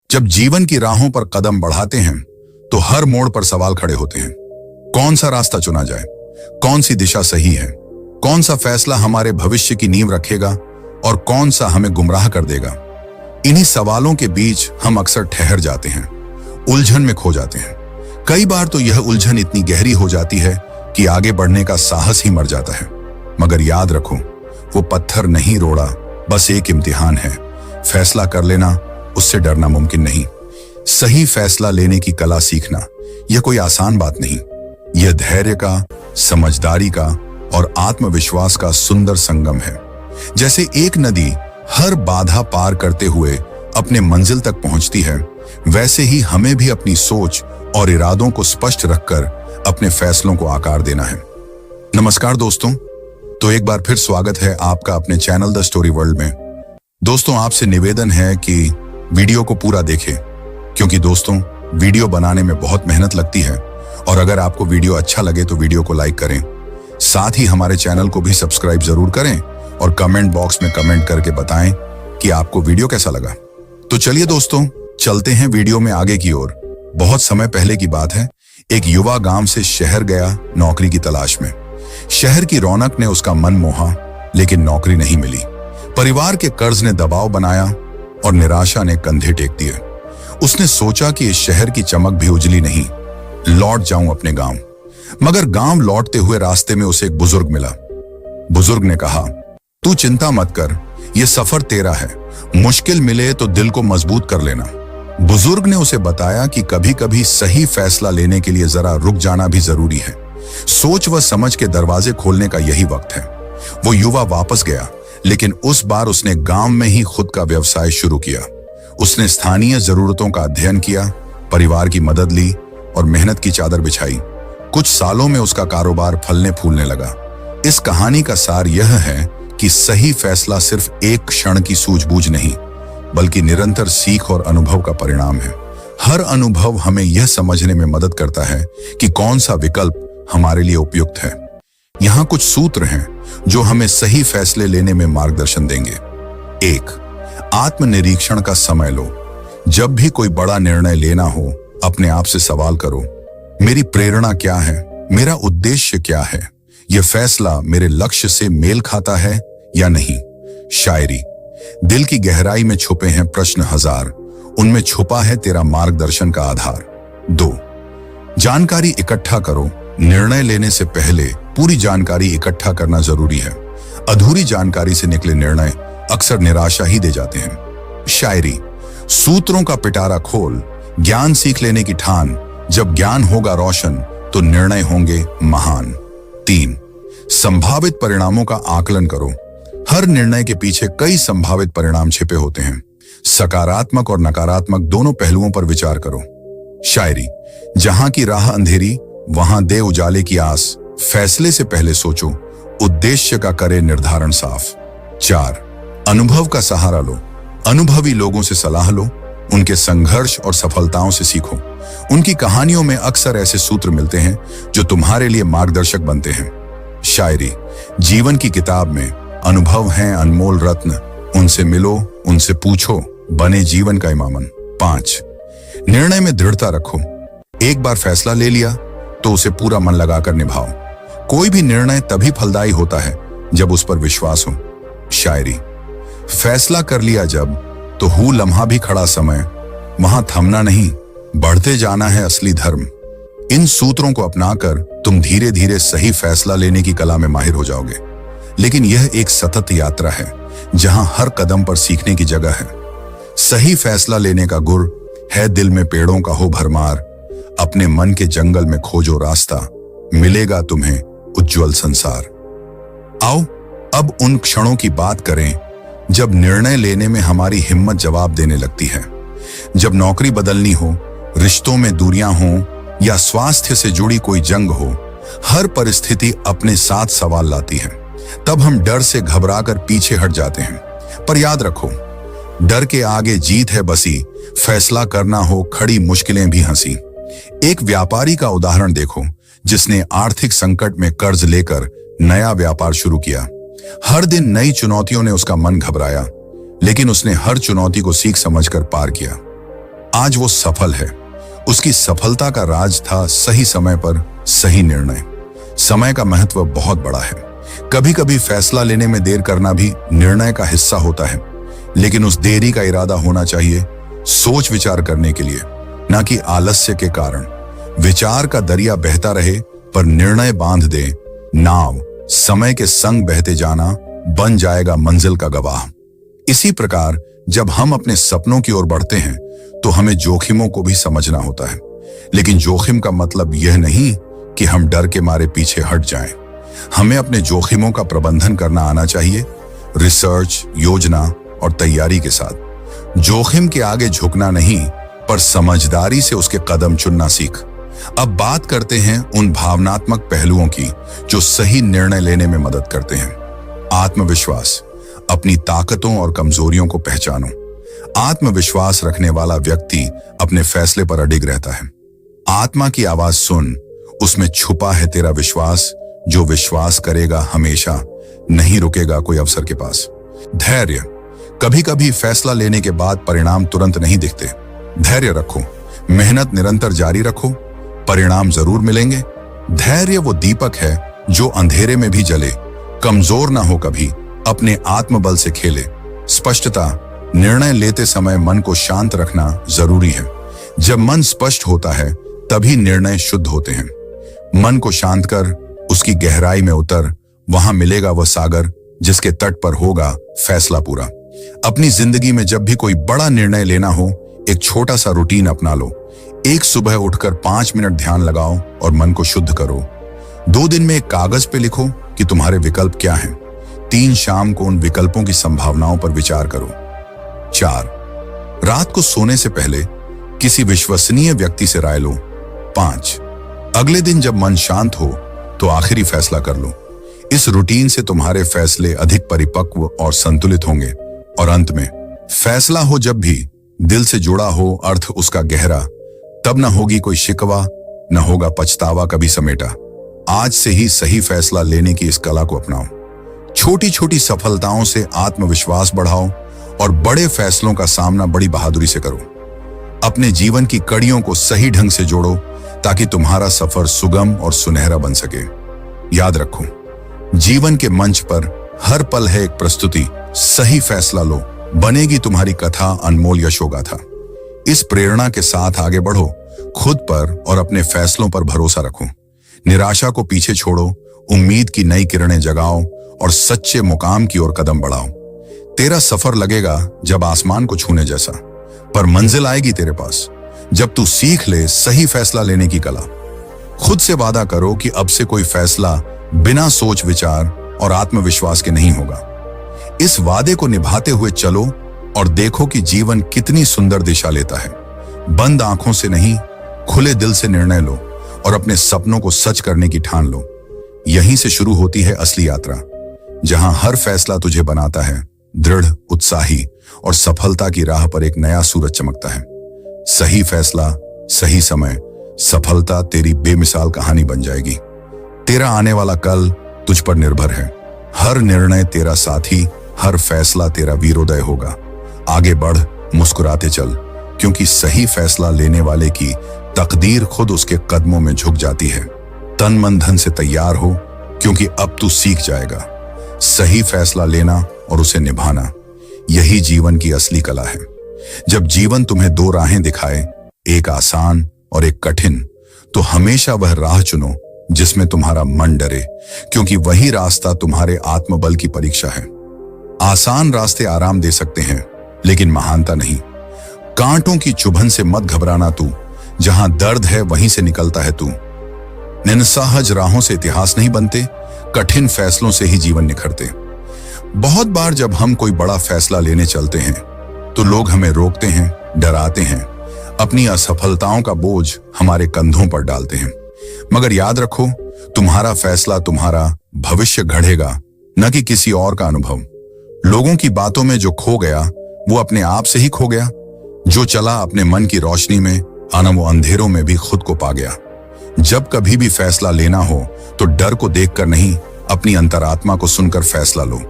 जब जीवन की राहों पर कदम बढ़ाते हैं तो हर मोड़ पर सवाल खड़े होते हैं। कौन सा रास्ता चुना जाए, कौन सी दिशा सही है, कौन सा फैसला हमारे भविष्य की नींव रखेगा और कौन सा हमें गुमराह कर देगा। इन्हीं सवालों के बीच हम अक्सर ठहर जाते हैं, उलझन में खो जाते हैं। कई बार तो यह उलझन इतनी गहरी हो जाती है कि आगे बढ़ने का साहस ही मर जाता है। मगर याद रखो, वो पत्थर नहीं रोड़ा, बस एक इम्तिहान है। फैसला कर लेना, उससे डरना मुमकिन नहीं। सही फैसला लेने की कला सीखना यह कोई आसान बात नहीं। यह धैर्य का, समझदारी का और आत्मविश्वास का सुंदर संगम है। जैसे एक नदी हर बाधा पार करते हुए अपने मंजिल तक पहुंचती है, वैसे ही हमें भी अपनी सोच और इरादों को स्पष्ट रखकर अपने फैसलों को आकार देना है। नमस्कार दोस्तों, तो एक बार फिर स्वागत है आपका अपने चैनल द स्टोरी वर्ल्ड में। दोस्तों, आपसे निवेदन है कि वीडियो को पूरा देखें, क्योंकि दोस्तों वीडियो बनाने में बहुत मेहनत लगती है। और अगर आपको वीडियो अच्छा लगे तो वीडियो को लाइक करें, साथ ही हमारे चैनल को भी सब्सक्राइब जरूर करें और कमेंट बॉक्स में कमेंट करके बताएं कि आपको वीडियो कैसा लगा। तो चलिए दोस्तों, चलते हैं वीडियो में आगे की ओर। बहुत समय पहले की बात है। एक युवा गांव से शहर गया नौकरी की तलाश में। शहर की रौनक ने उसका मन मोहा, लेकिन नौकरी नहीं मिली। परिवार के कर्ज ने दबाव बनाया और निराशा ने कंधे टेक दिए। उसने सोचा कि इस शहर की चमक भी उजली नहीं, लौट जाऊं अपने गांव। मगर गांव लौटते हुए रास्ते में उसे एक बुजुर्ग मिला। बुजुर्ग ने कहा, तू चिंता मत कर, यह सफर तेरा है। मुश्किल मिले तो दिल को मजबूत कर लेना। बुजुर्ग ने उसे बताया कि कभी कभी सही फैसला लेने के लिए जरा रुक जाना भी जरूरी है। सोच व समझ के दरवाजे खोलने का यही वक्त है। वो युवा वापस गया, लेकिन उस बार उसने गांव में ही खुद का व्यवसाय शुरू किया। उसने स्थानीय जरूरतों का अध्ययन किया, परिवार की मदद ली और मेहनत की चादर बिछाई। कुछ सालों में उसका कारोबार फलने फूलने लगा। इस कहानी का सार यह है कि सही फैसला सिर्फ एक क्षण की सूझबूझ नहीं, बल्कि निरंतर सीख और अनुभव का परिणाम है। हर अनुभव हमें यह समझने में मदद करता है कि कौन सा विकल्प हमारे लिए उपयुक्त है। यहाँ कुछ सूत्र हैं जो हमें सही फैसले लेने में मार्गदर्शन देंगे। 1. आत्मनिरीक्षण का समय लो। जब भी कोई बड़ा निर्णय लेना हो, अपने आप से सवाल करो, मेरी प्रेरणा क्या है, मेरा उद्देश्य क्या है, यह फैसला मेरे लक्ष्य से मेल खाता है या नहीं। शायरी, दिल की गहराई में छुपे हैं प्रश्न हजार, उनमें छुपा है तेरा मार्गदर्शन का आधार। 2. जानकारी इकट्ठा करो। निर्णय लेने से पहले पूरी जानकारी इकट्ठा करना जरूरी है। अधूरी जानकारी से निकले निर्णय अक्सर निराशा ही दे जाते हैं। शायरी, सूत्रों का पिटारा खोल, ज्ञान सीख लेने की ठान। जब ज्ञान होगा रोशन तो निर्णय होंगे महान। 3. संभावित परिणामों का आकलन करो। हर निर्णय के पीछे कई संभावित परिणाम छिपे होते हैं। सकारात्मक और नकारात्मक दोनों पहलुओं पर विचार करो। शायरी, जहां की राह अंधेरी वहां दे उजाले की आस। फैसले से पहले सोचो, उद्देश्य का करे निर्धारण साफ। 4. अनुभव का सहारा लो। अनुभवी लोगों से सलाह लो, उनके संघर्ष और सफलताओं से सीखो। उनकी कहानियों में अक्सर ऐसे सूत्र मिलते हैं जो तुम्हारे लिए मार्गदर्शक बनते हैं। शायरी, जीवन की किताब में अनुभव हैं अनमोल रत्न, उनसे मिलो, उनसे पूछो, बने जीवन का इमामन। 5. निर्णय में दृढ़ता रखो। एक बार फैसला ले लिया तो उसे पूरा मन लगाकर निभाओ। कोई भी निर्णय तभी फलदायी होता है जब उस पर विश्वास हो। शायरी, फैसला कर लिया जब तो हूं लम्हा भी खड़ा समय, वहां थमना नहीं, बढ़ते जाना है असली धर्म। इन सूत्रों को अपनाकर तुम धीरे धीरे सही फैसला लेने की कला में माहिर हो जाओगे। लेकिन यह एक सतत यात्रा है जहां हर कदम पर सीखने की जगह है। सही फैसला लेने का गुर है दिल में पेड़ों का हो भरमार। अपने मन के जंगल में खोजो रास्ता, मिलेगा तुम्हें उज्जवल संसार। आओ अब उन क्षणों की बात करें जब निर्णय लेने में हमारी हिम्मत जवाब देने लगती है। जब नौकरी बदलनी हो, रिश्तों में दूरियां हों या स्वास्थ्य से जुड़ी कोई जंग हो, हर परिस्थिति अपने साथ सवाल लाती है। तब हम डर से घबराकर पीछे हट जाते हैं। पर याद रखो, डर के आगे जीत है बसी। फैसला करना हो खड़ी मुश्किलें भी हंसी। एक व्यापारी का उदाहरण देखो, जिसने आर्थिक संकट में कर्ज लेकर नया व्यापार शुरू किया। हर दिन नई चुनौतियों ने उसका मन घबराया, लेकिन उसने हर चुनौती को सीख समझकर पार किया। आज वो सफल है। उसकी सफलता का राज था सही समय पर सही निर्णय। समय का महत्व बहुत बड़ा है। कभी कभी फैसला लेने में देर करना भी निर्णय का हिस्सा होता है, लेकिन उस देरी का इरादा होना चाहिए सोच विचार करने के लिए, ना कि आलस्य के कारण। विचार का दरिया बहता रहे पर निर्णय बांध दे नाव, समय के संग बहते जाना बन जाएगा मंजिल का गवाह। इसी प्रकार जब हम अपने सपनों की ओर बढ़ते हैं तो हमें जोखिमों को भी समझना होता है, लेकिन जोखिम का मतलब यह नहीं कि हम डर के मारे पीछे हट जाएं। हमें अपने जोखिमों का प्रबंधन करना आना चाहिए, रिसर्च, योजना और तैयारी के साथ। जोखिम के आगे झुकना नहीं, पर समझदारी से उसके कदम चुनना सीख। अब बात करते हैं उन भावनात्मक पहलुओं की जो सही निर्णय लेने में मदद करते हैं। आत्मविश्वास। अपनी ताकतों और कमजोरियों को पहचानो। आत्मविश्वास रखने वाला व्यक्ति अपने फैसले पर अडिग रहता है। आत्मा की आवाज सुन, उसमें छुपा है तेरा विश्वास। जो विश्वास करेगा हमेशा नहीं रुकेगा कोई अवसर के पास। धैर्य। कभी कभी फैसला लेने के बाद परिणाम तुरंत नहीं दिखते। धैर्य रखो, मेहनत निरंतर जारी रखो, परिणाम जरूर मिलेंगे। धैर्य वो दीपक है जो अंधेरे में भी जले। कमजोर ना हो कभी, अपने आत्मबल से खेले। स्पष्टता। निर्णय लेते समय मन को शांत रखना जरूरी है। जब मन स्पष्ट होता है तभी निर्णय शुद्ध होते हैं। मन को शांत कर उसकी गहराई में उतर, वहां मिलेगा वह सागर जिसके तट पर होगा फैसला पूरा। अपनी जिंदगी में जब भी कोई बड़ा निर्णय लेना हो, एक छोटा सा रूटीन अपना लो। एक सुबह उठकर 5 मिनट ध्यान लगाओ और मन को शुद्ध करो। 2 दिन में एक कागज पे लिखो कि तुम्हारे विकल्प क्या हैं। 3 शाम को उन विकल्पों की संभावनाओं पर विचार करो। 4 रात को सोने से पहले किसी विश्वसनीय व्यक्ति से राय लो। 5 अगले दिन जब मन शांत हो तो आखिरी फैसला कर लो। इस रूटीन से तुम्हारे फैसले अधिक परिपक्व और संतुलित होंगे। और अंत में, फैसला हो जब भी दिल से जुड़ा हो, अर्थ उसका गहरा, तब न होगी कोई शिकवा, न होगा पछतावा कभी समेटा। आज से ही सही फैसला लेने की इस कला को अपनाओ। छोटी छोटी सफलताओं से आत्मविश्वास बढ़ाओ और बड़े फैसलों का सामना बड़ी बहादुरी से करो। अपने जीवन की कड़ियों को सही ढंग से जोड़ो ताकि तुम्हारा सफर सुगम और सुनहरा बन सके। याद रखो, जीवन के मंच पर हर पल है एक प्रस्तुति। सही फैसला लो, बनेगी तुम्हारी कथा अनमोल यशोगाथा। इस प्रेरणा के साथ आगे बढ़ो, खुद पर और अपने फैसलों पर भरोसा रखो। निराशा को पीछे छोड़ो, उम्मीद की नई किरणें जगाओ और सच्चे मुकाम की ओर कदम बढ़ाओ। तेरा सफर लगेगा जब आसमान को छूने जैसा, पर मंजिल आएगी तेरे पास जब तू सीख ले सही फैसला लेने की कला। खुद से वादा करो कि अब से कोई फैसला बिना सोच विचार और आत्मविश्वास के नहीं होगा। इस वादे को निभाते हुए चलो और देखो कि जीवन कितनी सुंदर दिशा लेता है। बंद आंखों से नहीं, खुले दिल से निर्णय लो और अपने सपनों को सच करने की ठान लो। यहीं से शुरू होती है असली यात्रा, जहां हर फैसला तुझे बनाता है दृढ़, उत्साही और सफलता की राह पर एक नया सूरज चमकता है। सही फैसला, सही समय, सफलता तेरी बेमिसाल कहानी बन जाएगी। तेरा आने वाला कल तुझ पर निर्भर है। हर निर्णय तेरा साथी, हर फैसला तेरा वीरोदय होगा। आगे बढ़, मुस्कुराते चल, क्योंकि सही फैसला लेने वाले की तकदीर खुद उसके कदमों में झुक जाती है। तन मन धन से तैयार हो, क्योंकि अब तू सीख जाएगा सही फैसला लेना और उसे निभाना। यही जीवन की असली कला है। जब जीवन तुम्हें 2 राहें दिखाए, एक आसान और एक कठिन, तो हमेशा वह राह चुनो जिसमें तुम्हारा मन डरे, क्योंकि वही रास्ता तुम्हारे आत्मबल की परीक्षा है। आसान रास्ते आराम दे सकते हैं, लेकिन महानता नहीं। कांटों की चुभन से मत घबराना तू, जहां दर्द है वहीं से निकलता है तू। निसहज राहों से इतिहास नहीं बनते, कठिन फैसलों से ही जीवन निखरते। बहुत बार जब हम कोई बड़ा फैसला लेने चलते हैं तो लोग हमें रोकते हैं, डराते हैं, अपनी असफलताओं का बोझ हमारे कंधों पर डालते हैं। मगर याद रखो, तुम्हारा फैसला तुम्हारा भविष्य गढ़ेगा, न कि किसी और का अनुभव। लोगों की बातों में जो खो गया वो अपने आप से ही खो गया। जो चला अपने मन की रोशनी में, आना वो अंधेरों में भी खुद को पा गया। जब कभी भी फैसला लेना हो तो डर को देखकर नहीं, अपनी अंतरात्मा को सुनकर फैसला लो।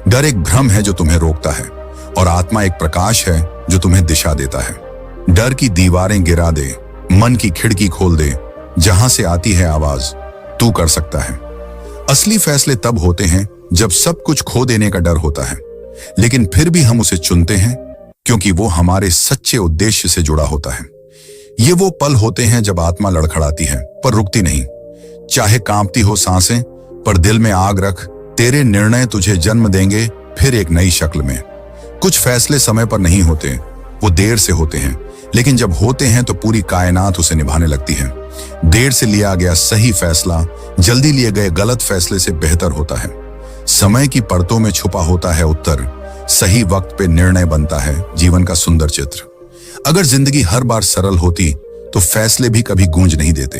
डर एक भ्रम है जो तुम्हें रोकता है, और आत्मा एक प्रकाश है जो तुम्हें दिशा देता है। डर की दीवारें गिरा दे, मन की खिड़की खोल दे, जहां से आती है आवाज, तू कर सकता है। असली फैसले तब होते हैं जब सब कुछ खो देने का डर होता है, लेकिन फिर भी हम उसे चुनते हैं क्योंकि वो हमारे सच्चे उद्देश्य से जुड़ा होता है। ये वो पल होते हैं जब आत्मा लड़खड़ाती है पर रुकती नहीं। चाहे कांपती हो सांसें, पर दिल में आग रख, तेरे निर्णय तुझे जन्म देंगे फिर एक नई शक्ल में। कुछ फैसले समय पर नहीं होते, वो देर से होते हैं, लेकिन जब होते हैं तो पूरी कायनात उसे निभाने लगती है। देर से लिया गया सही फैसला जल्दी लिए गए गलत फैसले से बेहतर होता है। समय की परतों में छुपा होता है उत्तर, सही वक्त पे निर्णय बनता है जीवन का सुंदर चित्र। अगर जिंदगी हर बार सरल होती तो फैसले भी कभी गूंज नहीं देते।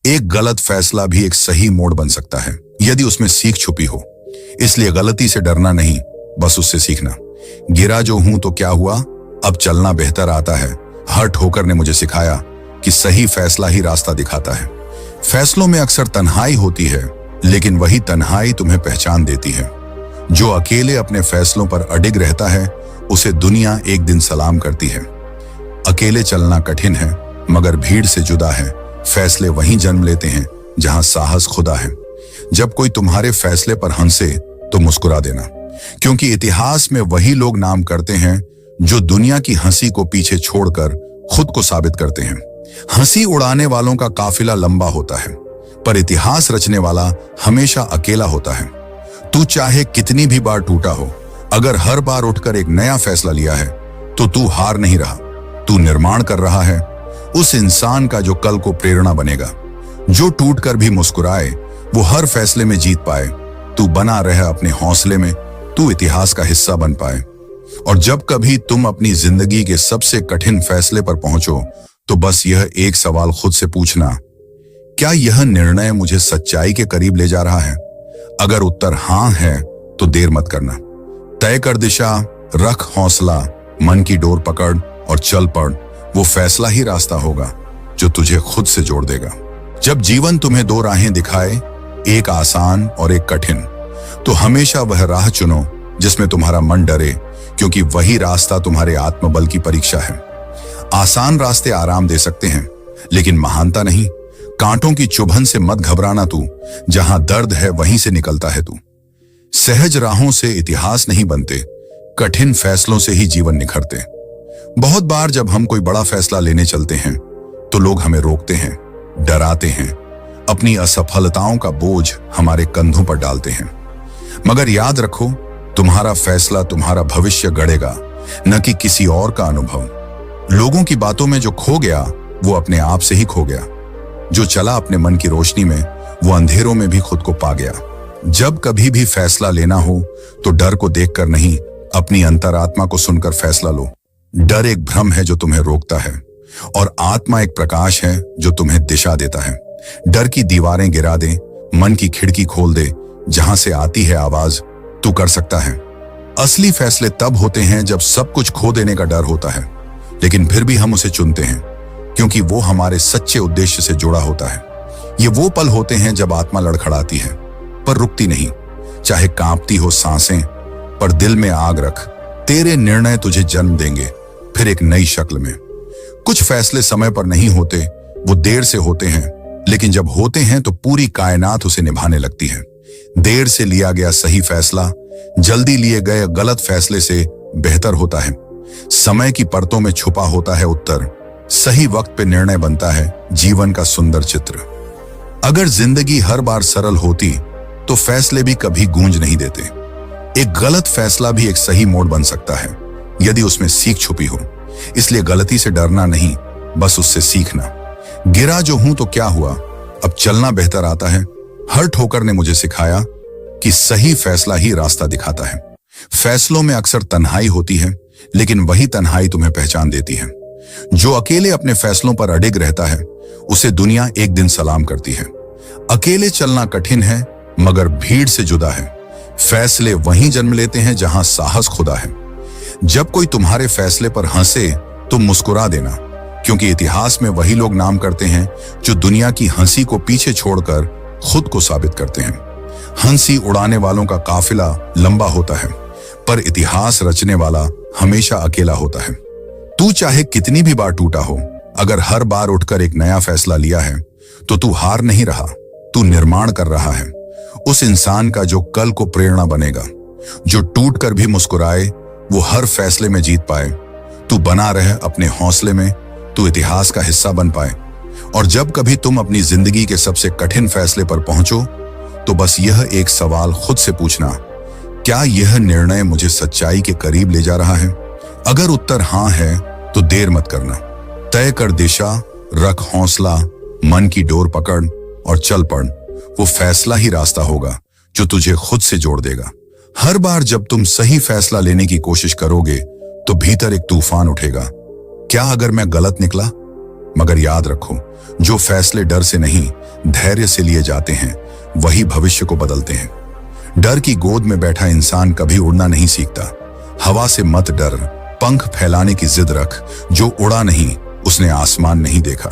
एक गलत फैसला भी एक सही मोड़ बन सकता है यदि उसमें सीख छुपी हो। इसलिए गलती से डरना नहीं, बस उससे सीखना। गिरा जो हूं तो क्या हुआ, अब चलना बेहतर आता है। हर ठोकर ने मुझे सिखाया कि सही फैसला ही रास्ता दिखाता है। फैसलों में अक्सर तन्हाई होती है, लेकिन वही तन्हाई तुम्हें पहचान देती है। जो अकेले अपने फैसलों पर अडिग रहता है, उसे दुनिया एक दिन सलाम करती है। अकेले चलना कठिन है, मगर भीड़ से जुदा है। फैसले वहीं जन्म लेते हैं जहां साहस खुदा है। जब कोई तुम्हारे फैसले पर हंसे तो मुस्कुरा देना, क्योंकि इतिहास में वही लोग नाम करते हैं जो दुनिया की हंसी को पीछे छोड़कर खुद को साबित करते हैं। हंसी उड़ाने वालों का काफिला लंबा होता है, पर इतिहास रचने वाला हमेशा अकेला होता है। तू चाहे कितनी भी बार टूटा हो, अगर हर बार उठकर एक नया फैसला लिया है तो तू हार नहीं रहा, तू निर्माण कर रहा है उस इंसान का जो कल को प्रेरणा बनेगा। जो टूटकर भी मुस्कुराए, वो हर फैसले में जीत पाए। तू बना रहे अपने हौसले में, तू इतिहास का हिस्सा बन पाए। और जब कभी तुम अपनी जिंदगी के सबसे कठिन फैसले पर पहुंचो तो बस यह एक सवाल खुद से पूछना, क्या यह निर्णय मुझे सच्चाई के करीब ले जा रहा है? अगर उत्तर हां है तो देर मत करना। तय कर दिशा, रख हौसला, मन की डोर पकड़ और चल पड़। वो फैसला ही रास्ता होगा जो तुझे खुद से जोड़ देगा। जब जीवन तुम्हें दो राहें दिखाए, एक आसान और एक कठिन, तो हमेशा वह राह चुनो जिसमें तुम्हारा मन डरे, क्योंकि वही रास्ता तुम्हारे आत्मबल की परीक्षा है। आसान रास्ते आराम दे सकते हैं, लेकिन महानता नहीं। कांटों की चुभन से मत घबराना तू, जहां दर्द है वहीं से निकलता है तू। सहज राहों से इतिहास नहीं बनते, कठिन फैसलों से ही जीवन निखरते। बहुत बार जब हम कोई बड़ा फैसला लेने चलते हैं तो लोग हमें रोकते हैं, डराते हैं, अपनी असफलताओं का बोझ हमारे कंधों पर डालते हैं। मगर याद रखो, तुम्हारा फैसला तुम्हारा भविष्य गढ़ेगा, न कि किसी और का अनुभव। लोगों की बातों में जो खो गया वो अपने आप से ही खो गया। जो चला अपने मन की रोशनी में, वो अंधेरों में भी खुद को पा गया। जब कभी भी फैसला लेना हो तो डर को देखकर नहीं, अपनी अंतरात्मा को सुनकर फैसला लो। डर एक भ्रम है जो तुम्हें रोकता है, और आत्मा एक प्रकाश है जो तुम्हें दिशा देता है। डर की दीवारें गिरा दे, मन की खिड़की खोल दे, जहां से आती है आवाज, तू कर सकता है। असली फैसले तब होते हैं जब सब कुछ खो देने का डर होता है, लेकिन फिर भी हम उसे चुनते हैं क्योंकि वो हमारे सच्चे उद्देश्य से जुड़ा होता है। ये वो पल होते हैं जब आत्मा लड़खड़ाती है पर रुकती नहीं। चाहे कांपती हो सांसें, पर दिल में आग रख, तेरे निर्णय तुझे जन्म देंगे फिर एक नई शक्ल में। कुछ फैसले समय पर नहीं होते, वो देर से होते हैं, लेकिन जब होते हैं तो पूरी कायनात उसे निभाने लगती है। देर से लिया गया सही फैसला जल्दी लिए गए गलत फैसले से बेहतर होता है। समय की परतों में छुपा होता है उत्तर, सही वक्त पे निर्णय बनता है जीवन का सुंदर चित्र। अगर जिंदगी हर बार सरल होती तो फैसले भी कभी गूंज नहीं देते। एक गलत फैसला भी एक सही मोड़ बन सकता है यदि उसमें सीख छुपी हो। इसलिए गलती से डरना नहीं, बस उससे सीखना। गिरा जो हूं तो क्या हुआ, अब चलना बेहतर आता है। हर ठोकर ने मुझे सिखाया कि सही फैसला ही रास्ता दिखाता है। फैसलों में अक्सर तन्हाई होती है, लेकिन वही तन्हाई तुम्हें पहचान देती है। जो अकेले अपने फैसलों पर अडिग रहता है, उसे दुनिया एक दिन सलाम करती है। अकेले चलना कठिन है, मगर भीड़ से जुदा है। फैसले वहीं जन्म लेते हैं जहां साहस खुदा है। जब कोई तुम्हारे फैसले पर हंसे तो मुस्कुरा देना, क्योंकि इतिहास में वही लोग नाम करते हैं जो दुनिया की हंसी को पीछे छोड़कर खुद को साबित करते हैं। हंसी उड़ाने वालों का काफिला लंबा होता है, पर इतिहास रचने वाला हमेशा अकेला होता है। तू चाहे कितनी भी बार टूटा हो, अगर हर बार उठकर एक नया फैसला लिया है तो तू हार नहीं रहा, तू निर्माण कर रहा है उस इंसान का जो कल को प्रेरणा बनेगा, जो टूट कर भी मुस्कुराए, वो हर फैसले में जीत पाए। तू बना रहे अपने हौसले में, तू इतिहास का हिस्सा बन पाए। और जब कभी तुम अपनी जिंदगी के सबसे कठिन फैसले पर पहुंचो तो बस यह एक सवाल खुद से पूछना, क्या यह निर्णय मुझे सच्चाई के करीब ले जा रहा है? अगर उत्तर हां है तो देर मत करना, तय कर दिशा, रख हौसला, मन की डोर पकड़ और चल पड़। वो फैसला ही रास्ता होगा जो तुझे खुद से जोड़ देगा। हर बार जब तुम सही फैसला लेने की कोशिश करोगे तो भीतर एक तूफान उठेगा, क्या अगर मैं गलत निकला? मगर याद रखो, जो फैसले डर से नहीं धैर्य से लिए जाते हैं वही भविष्य को बदलते हैं। डर की गोद में बैठा इंसान कभी उड़ना नहीं सीखता। हवा से मत डर, पंख फैलाने की जिद रख, जो उड़ा नहीं उसने आसमान नहीं देखा।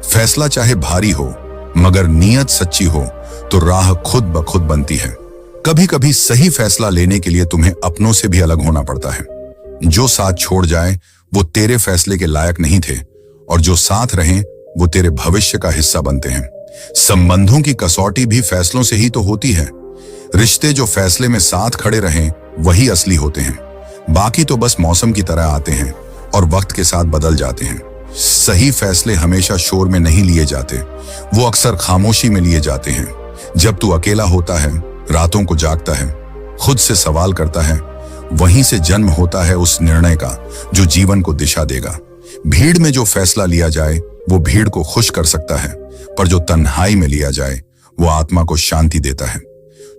फैसला चाहे भारी हो मगर नीयत सच्ची हो तो राह खुद ब खुद बनती है। कभी कभी सही फैसला लेने के लिए तुम्हें अपनों से भी अलग होना पड़ता है। जो साथ छोड़ जाए वो तेरे फैसले के लायक नहीं थे, और जो साथ रहें वो तेरे भविष्य का हिस्सा बनते हैं। संबंधों की कसौटी भी फैसलों से ही तो होती है। रिश्ते जो फैसले में साथ खड़े रहें वही असली होते हैं, बाकी तो बस मौसम की तरह आते हैं और वक्त के साथ बदल जाते हैं। सही फैसले हमेशा शोर में नहीं लिए जाते, वो अक्सर खामोशी में लिए जाते हैं। जब तू अकेला होता है, रातों को जागता है, खुद से सवाल करता है, वहीं से जन्म होता है उस निर्णय का जो जीवन को दिशा देगा। भीड़ में जो फैसला लिया जाए वो भीड़ को खुश कर सकता है, पर जो तन्हाई में लिया जाए वो आत्मा को शांति देता है।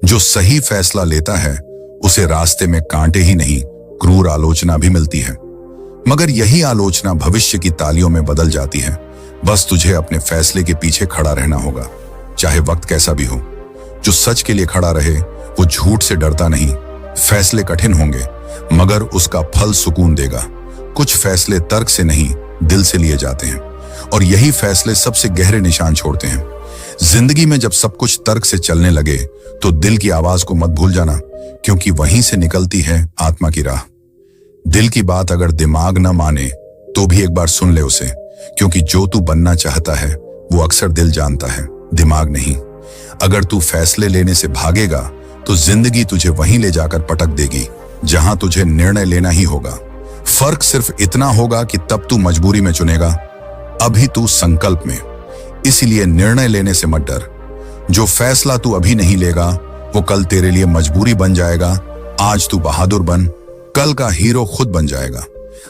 जो सही फैसला लेता है उसे रास्ते में कांटे ही नहीं, क्रूर आलोचना भी मिलती है, मगर यही आलोचना भविष्य की तालियों में बदल जाती है। बस तुझे अपने फैसले के पीछे खड़ा रहना होगा, चाहे वक्त कैसा भी हो। जो सच के लिए खड़ा रहे वो झूठ से डरता नहीं। फैसले कठिन होंगे मगर उसका फल सुकून देगा। कुछ फैसले तर्क से नहीं दिल से लिए जाते हैं, और यही फैसले सबसे गहरे निशान छोड़ते हैं। जिंदगी में जब सब कुछ तर्क से चलने लगे तो दिल की आवाज को मत भूल जाना, क्योंकि वहीं से निकलती है आत्मा की राह। दिल की बात अगर दिमाग न माने तो भी एक बार सुन ले उसे, क्योंकि जो तू बनना चाहता है वो अक्सर दिल जानता है, दिमाग नहीं। अगर तू फैसले लेने से भागेगा तो जिंदगी तुझे वहीं ले जाकर पटक देगी जहां तुझे निर्णय लेना ही होगा। फर्क सिर्फ इतना होगा कि तब तू मजबूरी में चुनेगा, अभी तू संकल्प में। इसीलिए निर्णय लेने से मत डर। जो फैसला तू अभी नहीं लेगा वो कल तेरे लिए मजबूरी बन जाएगा। आज तू बहादुर बन, कल का हीरो खुद बन जाएगा।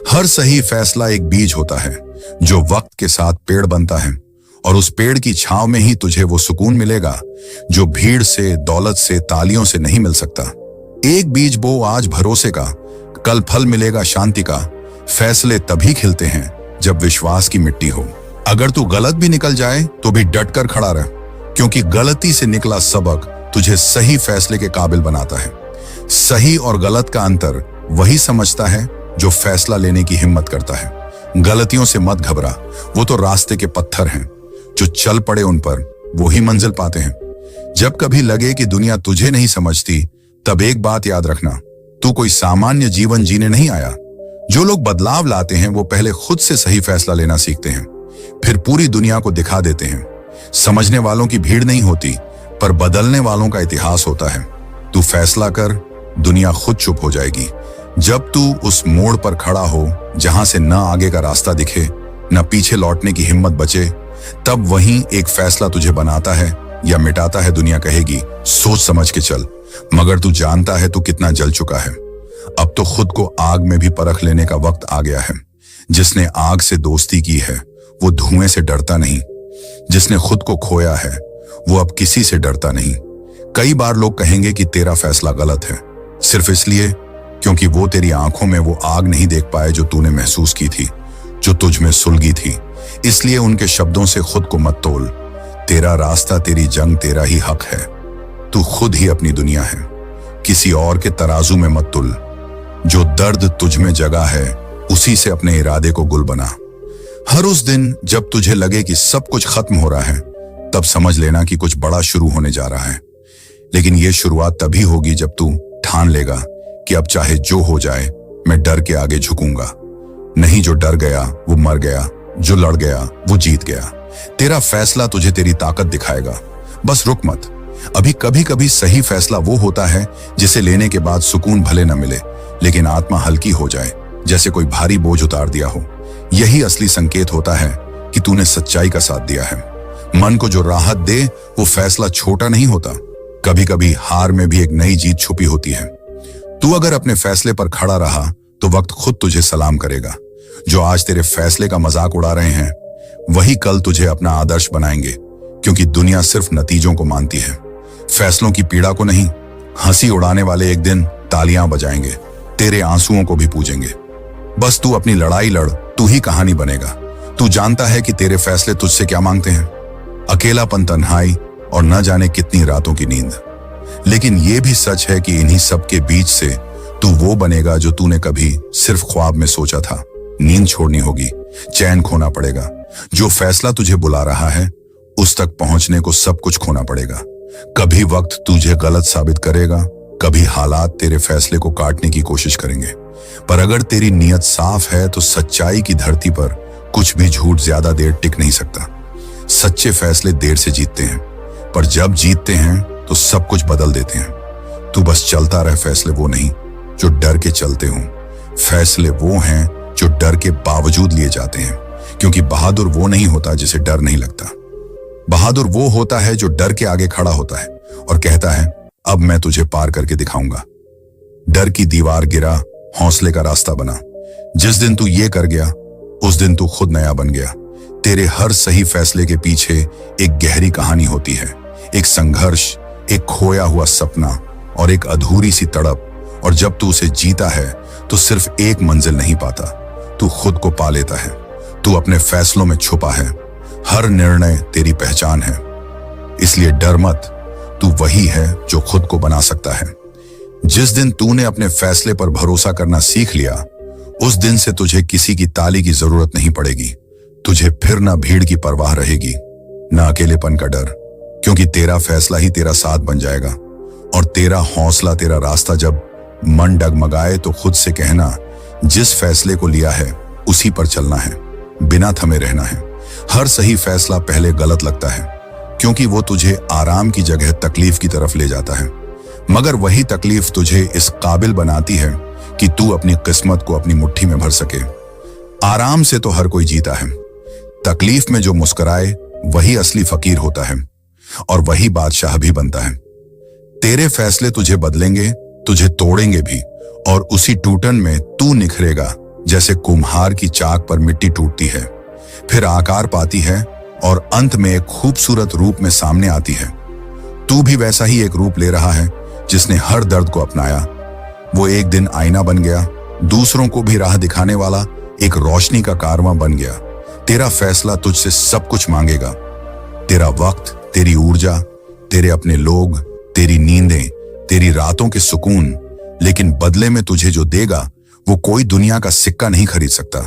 हर सही फैसला एक बीज होता है जो वक्त के साथ पेड़ बनता है, और उस पेड़ की छांव में ही तुझे वो सुकून मिलेगा जो भीड़ से, दौलत से, तालियों से नहीं मिल सकता। एक बीज बो आज भरोसे का, कल फल मिलेगा शांति का। फैसले तभी खिलते हैं जब विश्वास की मिट्टी हो। अगर तू गलत भी निकल जाए तो भी डटकर खड़ा रह, क्योंकि गलती से निकला सबक तुझे सही फैसले के काबिल बनाता है। सही और गलत का अंतर वही समझता है जो फैसला लेने की हिम्मत करता है। गलतियों से मत घबरा, वो तो रास्ते के पत्थर हैं, जो चल पड़े उन पर वो ही मंजिल पाते हैं। जब कभी लगे कि दुनिया तुझे नहीं समझती, तब एक बात याद रखना, तू कोई सामान्य जीवन जीने नहीं आया। जो लोग बदलाव लाते हैं वो पहले खुद से सही फैसला लेना सीखते हैं, फिर पूरी दुनिया को दिखा देते हैं। समझने वालों की भीड़ नहीं होती, पर बदलने वालों का इतिहास होता है। तू फैसला कर, दुनिया खुद चुप हो जाएगी। जब तू उस मोड़ पर खड़ा हो जहां से न आगे का रास्ता दिखे, न पीछे लौटने की हिम्मत बचे, तब वहीं एक फैसला तुझे बनाता है या मिटाता है। दुनिया कहेगी सोच समझ के चल, मगर तू जानता है तू कितना जल चुका है। अब तो खुद को आग में भी परख लेने का वक्त आ गया है। जिसने आग से दोस्ती की है वो धुएं से डरता नहीं। जिसने खुद को खोया है वो अब किसी से डरता नहीं। कई बार लोग कहेंगे कि तेरा फैसला गलत है, सिर्फ इसलिए क्योंकि वो तेरी आंखों में वो आग नहीं देख पाए जो तूने महसूस की थी, जो तुझ में सुलगी थी। इसलिए उनके शब्दों से खुद को मत तोल। तेरा रास्ता, तेरी जंग, तेरा ही हक है। तू खुद ही अपनी दुनिया है, किसी और के तराजू में मत तुल। जो दर्द तुझ में जगा है उसी से अपने इरादे को गुल बना। हर उस दिन जब तुझे लगे कि सब कुछ खत्म हो रहा है, तब समझ लेना कि कुछ बड़ा शुरू होने जा रहा है। लेकिन यह शुरुआत तभी होगी जब तू ठान लेगा कि अब चाहे जो हो जाए मैं डर के आगे झुकूंगा। नहीं जो डर गया वो मर गया, जो लड़ गया वो जीत गया। तेरा फैसला तुझे तेरी ताकत दिखाएगा। बस रुक मत। अभी कभी कभी सही फैसला वो होता है जिसे लेने के बाद सुकून भले न मिले, लेकिन आत्मा हल्की हो जाए, जैसे कोई भारी बोझ उतार दिया हो। यही असली संकेत होता है कि तूने सच्चाई का साथ दिया है। मन को जो राहत दे वो फैसला छोटा नहीं होता। कभी कभी हार में भी एक नई जीत छुपी होती है। तू अगर अपने फैसले पर खड़ा रहा तो वक्त खुद तुझे सलाम करेगा। जो आज तेरे फैसले का मजाक उड़ा रहे हैं वही कल तुझे अपना आदर्श बनाएंगे, क्योंकि दुनिया सिर्फ नतीजों को मानती है, फैसलों की पीड़ा को नहीं। हंसी उड़ाने वाले एक दिन तालियां बजाएंगे, तेरे आंसुओं को भी पूजेंगे। बस तू अपनी लड़ाई लड़, तू ही कहानी बनेगा। तू जानता है कि तेरे फैसले तुझसे क्या मांगते हैं? अकेलापन, तन्हाई और न जाने कितनी रातों की नींद। लेकिन यह भी सच है कि इन्हीं सब के बीच से तू वो बनेगा जो तूने कभी सिर्फ ख्वाब में सोचा था। नींद छोड़नी होगी, चैन खोना पड़ेगा। जो फैसला तुझे बुला रहा है उस तक पहुंचने को सब कुछ खोना पड़ेगा। कभी वक्त तुझे गलत साबित करेगा, कभी हालात तेरे फैसले को काटने की कोशिश करेंगे। पर अगर तेरी नीयत साफ है तो सच्चाई की धरती पर कुछ भी झूठ ज्यादा देर टिक नहीं सकता। सच्चे फैसले देर से जीतते हैं, पर जब जीतते हैं तो सब कुछ बदल देते हैं। तू बस चलता रह। फैसले वो नहीं जो डर के चलते हों, फैसले वो हैं जो डर के बावजूद लिए जाते हैं। क्योंकि बहादुर वो नहीं होता जिसे डर नहीं लगता। बहादुर वो होता है जो डर के आगे खड़ा होता है और कहता है, अब मैं तुझे पार करके दिखाऊंगा। डर की दीवार गिरा, हौसले का रास्ता बना। जिस दिन तू ये कर गया उस दिन तू खुद नया बन गया। तेरे हर सही फैसले के पीछे एक गहरी कहानी होती है, एक संघर्ष, एक खोया हुआ सपना और एक अधूरी सी तड़प। और जब तू उसे जीता है तो सिर्फ एक मंजिल नहीं पाता, तू खुद को पा लेता है। तू अपने फैसलों में छुपा है, हर निर्णय तेरी पहचान है। इसलिए डर मत, तू वही है जो खुद को बना सकता है। जिस दिन तूने अपने फैसले पर भरोसा करना सीख लिया उस दिन से तुझे किसी की ताली की जरूरत नहीं पड़ेगी। तुझे फिर ना भीड़ की परवाह रहेगी, ना अकेलेपन का डर, क्योंकि तेरा फैसला ही तेरा साथ बन जाएगा। और तेरा हौसला, तेरा रास्ता जब मन डगमगाए तो खुद से कहना, जिस फैसले को लिया है उसी पर चलना है, बिना थमे रहना है। हर सही फैसला पहले गलत लगता है, क्योंकि वो तुझे आराम की जगह तकलीफ की तरफ ले जाता है। मगर वही तकलीफ तुझे इस काबिल बनाती है कि तू अपनी किस्मत को अपनी मुट्ठी में भर सके। आराम से तो हर कोई जीता है, तकलीफ में जो मुस्कुराए वही असली फकीर होता है और वही बादशाह भी बनता है। तेरे फैसले तुझे बदलेंगे, तुझे तोड़ेंगे भी, और उसी टूटन में तू निखरेगा, जैसे कुम्हार की चाक पर मिट्टी टूटती है, फिर आकार पाती है और अंत में एक खूबसूरत रूप में सामने आती है। तू भी वैसा ही एक रूप ले रहा है जिसने हर दर्द को अपनाया। वो एक दिन आईना बन गया, दूसरों को भी राह दिखाने वाला एक रोशनी का कारवां बन गया। तेरा फैसला तुझसे सब कुछ मांगेगा, तेरा वक्त, तेरी ऊर्जा, तेरे अपने लोग, तेरी नींदें, तेरी रातों के सुकून। लेकिन बदले में तुझे जो देगा वो कोई दुनिया का सिक्का नहीं खरीद सकता।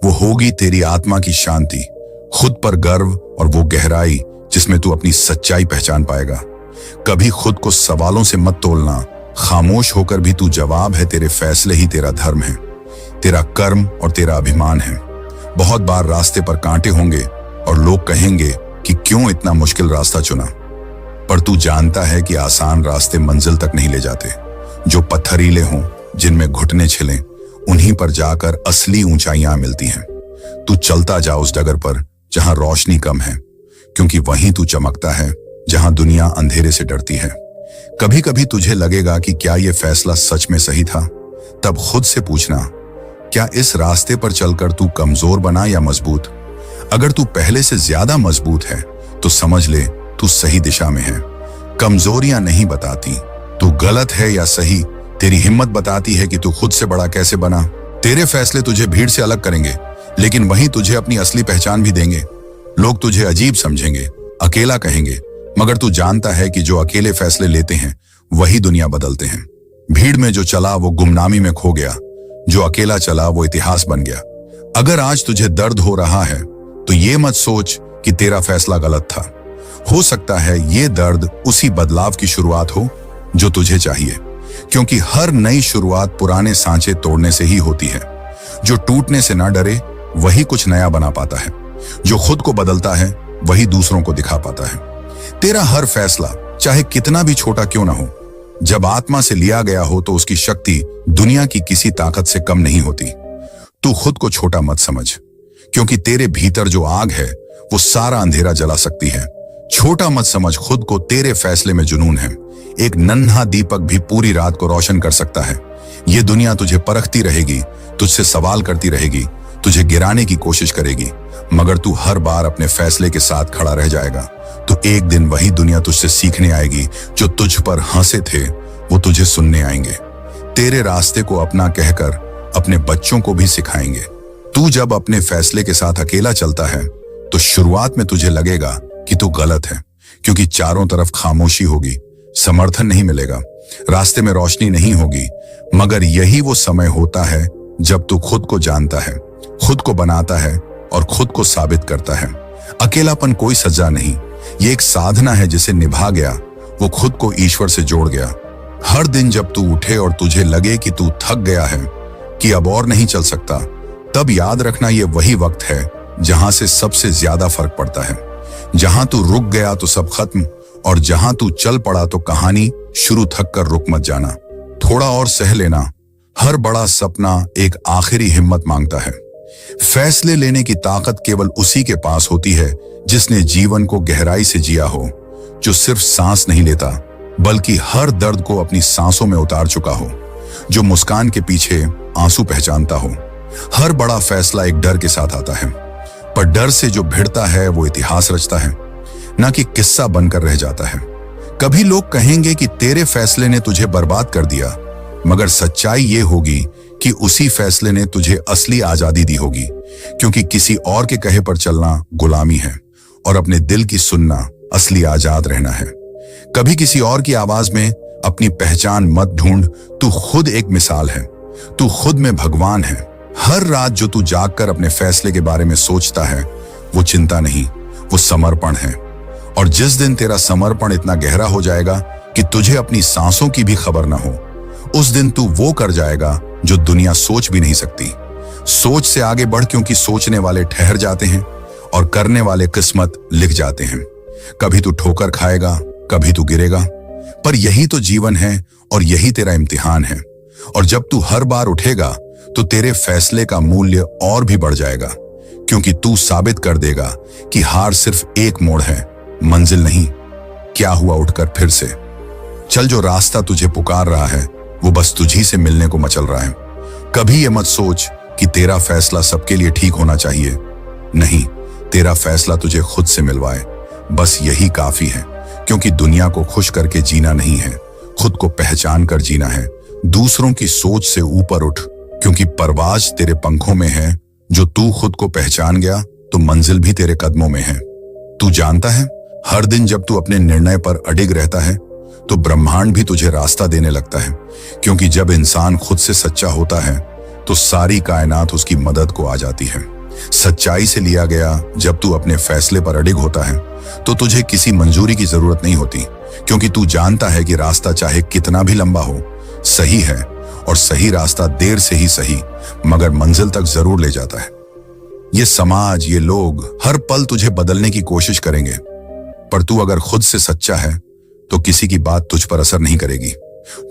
वो होगी तेरी आत्मा की शांति, खुद पर गर्व और वो गहराई जिसमें तू अपनी सच्चाई पहचान पाएगा। कभी खुद को सवालों से मत तोलना, खामोश होकर भी तू जवाब है। तेरे फैसले ही तेरा धर्म है, तेरा कर्म और तेरा अभिमान है। बहुत बार रास्ते पर कांटे होंगे और लोग कहेंगे कि क्यों इतना मुश्किल रास्ता चुना, पर तू जानता है कि आसान रास्ते मंजिल तक नहीं ले जाते। जो पत्थरीले हों, जिनमें घुटने छिलें, उन्हीं पर जाकर असली ऊंचाइयां मिलती हैं। तू चलता जा उस डगर पर जहां रोशनी कम है, क्योंकि वहीं तू चमकता है जहां दुनिया अंधेरे से डरती है। कभी कभी तुझे लगेगा कि क्या यह फैसला सच में सही था, तब खुद से पूछना, क्या इस रास्ते पर चलकर तू कमजोर बना या मजबूत? अगर तू पहले से ज्यादा मजबूत है तो समझ ले तू सही दिशा में है। कमजोरियां नहीं बताती तू गलत है या सही, तेरी हिम्मत बताती है कि तू खुद से बड़ा कैसे बना। तेरे फैसले तुझे भीड़ से अलग करेंगे, लेकिन वहीं तुझे अपनी असली पहचान भी देंगे। लोग तुझे अजीब समझेंगे, अकेला कहेंगे, मगर तू जानता है कि जो अकेले फैसले लेते हैं वही दुनिया बदलते हैं। भीड़ में जो चला वो गुमनामी में खो गया, जो अकेला चला वो इतिहास बन गया। अगर आज तुझे दर्द हो रहा है तो ये मत सोच कि तेरा फैसला गलत था। हो सकता है ये दर्द उसी बदलाव की शुरुआत हो जो तुझे चाहिए, क्योंकि हर नई शुरुआत पुराने सांचे तोड़ने से ही होती है। जो टूटने से ना डरे वही कुछ नया बना पाता है। जो खुद को बदलता है वही दूसरों को दिखा पाता है। तेरा हर फैसला चाहे कितना भी छोटा क्यों ना हो, जब आत्मा से लिया गया हो तो उसकी शक्ति दुनिया की किसी ताकत से कम नहीं होती। तू खुद को छोटा मत समझ, क्योंकि तेरे भीतर जो आग है वो सारा अंधेरा जला सकती है। छोटा मत समझ खुद को, तेरे फैसले में जुनून है। एक नन्हा दीपक भी पूरी रात को रोशन कर सकता है। ये दुनिया तुझे परखती रहेगी, तुझसे सवाल करती रहेगी, तुझे गिराने की कोशिश करेगी, मगर तू हर बार अपने फैसले के साथ खड़ा रह जाएगा। तो एक दिन वही दुनिया तुझसे सीखने आएगी। जो तुझ पर हंसे थे वो तुझे सुनने आएंगे। तेरे रास्ते को अपना कहकर अपने बच्चों को भी सिखाएंगे। तू जब अपने फैसले के साथ अकेला चलता है तो शुरुआत में तुझे लगेगा कि तू गलत है, क्योंकि चारों तरफ खामोशी होगी, समर्थन नहीं मिलेगा, रास्ते में रोशनी नहीं होगी। मगर यही वो समय होता है जब तू खुद को जानता है, खुद को बनाता है और खुद को साबित करता है। अकेलापन कोई सजा नहीं, ये एक साधना है जिसे निभा गया वो खुद को ईश्वर से जोड़ गया। हर दिन जब तू उठे और तुझे लगे कि तू थक गया है, कि अब और नहीं चल सकता, तब याद रखना ये वही वक्त है जहां से सबसे ज्यादा फर्क पड़ता है। जहां तू रुक गया तो सब खत्म, और जहां तू चल पड़ा तो कहानी शुरू। थक कर रुक मत जाना, थोड़ा और सह लेना। हर बड़ा सपना एक आखिरी हिम्मत मांगता है। फैसले लेने की ताकत केवल उसी के पास होती है जिसने जीवन को गहराई से जिया हो, जो सिर्फ सांस नहीं लेता बल्कि हर दर्द को अपनी सांसों में उतार चुका हो, जो मुस्कान के पीछे आंसू पहचानता हो। हर बड़ा फैसला एक डर के साथ आता है, पर डर से जो भिड़ता है वो इतिहास रचता है, ना कि किस्सा बनकर रह जाता है। कभी लोग कहेंगे कि तेरे फैसले ने तुझे बर्बाद कर दिया, मगर सच्चाई ये होगी कि उसी फैसले ने तुझे असली आजादी दी होगी, क्योंकि किसी और के कहे पर चलना गुलामी है और अपने दिल की सुनना असली आजाद रहना है। कभी किसी और की आवाज में अपनी पहचान मत ढूंढ, तू खुद एक मिसाल है, तू खुद में भगवान है। हर रात जो तू जागकर अपने फैसले के बारे में सोचता है वो चिंता नहीं, वो समर्पण है। और जिस दिन तेरा समर्पण इतना गहरा हो जाएगा कि तुझे अपनी सांसों की भी खबर ना हो, उस दिन तू वो कर जाएगा जो दुनिया सोच भी नहीं सकती। सोच से आगे बढ़, क्योंकि सोचने वाले ठहर जाते हैं और करने वाले किस्मत लिख जाते हैं। कभी तू ठोकर खाएगा, कभी तू गिरेगा, पर यही तो जीवन है और यही तेरा इम्तिहान है। और जब तू हर बार उठेगा तो तेरे फैसले का मूल्य और भी बढ़ जाएगा, क्योंकि तू साबित कर देगा कि हार सिर्फ एक मोड़ है, मंजिल नहीं। क्या हुआ उठकर फिर से चल, जो रास्ता तुझे पुकार रहा है वो बस तुझी से मिलने को मचल रहा है। कभी ये मत सोच कि तेरा फैसला सबके लिए ठीक होना चाहिए। नहीं, तेरा फैसला तुझे खुद से मिलवाए, बस यही काफी है। क्योंकि दुनिया को खुश करके जीना नहीं है, खुद को पहचान कर जीना है। दूसरों की सोच से ऊपर उठ, क्योंकि परवाज तेरे पंखों में है। जो तू खुद को पहचान गया तो मंजिल भी तेरे कदमों में है। तू जानता है, हर दिन जब तू अपने निर्णय पर अडिग रहता है तो ब्रह्मांड भी तुझे रास्ता देने लगता है। क्योंकि जब इंसान खुद से सच्चा होता है तो सारी कायनात उसकी मदद को आ जाती है। सच्चाई से लिया गया जब तू अपने फैसले पर अडिग होता है तो तुझे किसी मंजूरी की जरूरत नहीं होती, क्योंकि तू जानता है कि रास्ता चाहे कितना भी लंबा हो, सही है। और सही रास्ता देर से ही सही, मगर मंजिल तक जरूर ले जाता है। ये समाज, ये लोग हर पल तुझे बदलने की कोशिश करेंगे, पर तू अगर खुद से सच्चा है तो किसी की बात तुझ पर असर नहीं करेगी।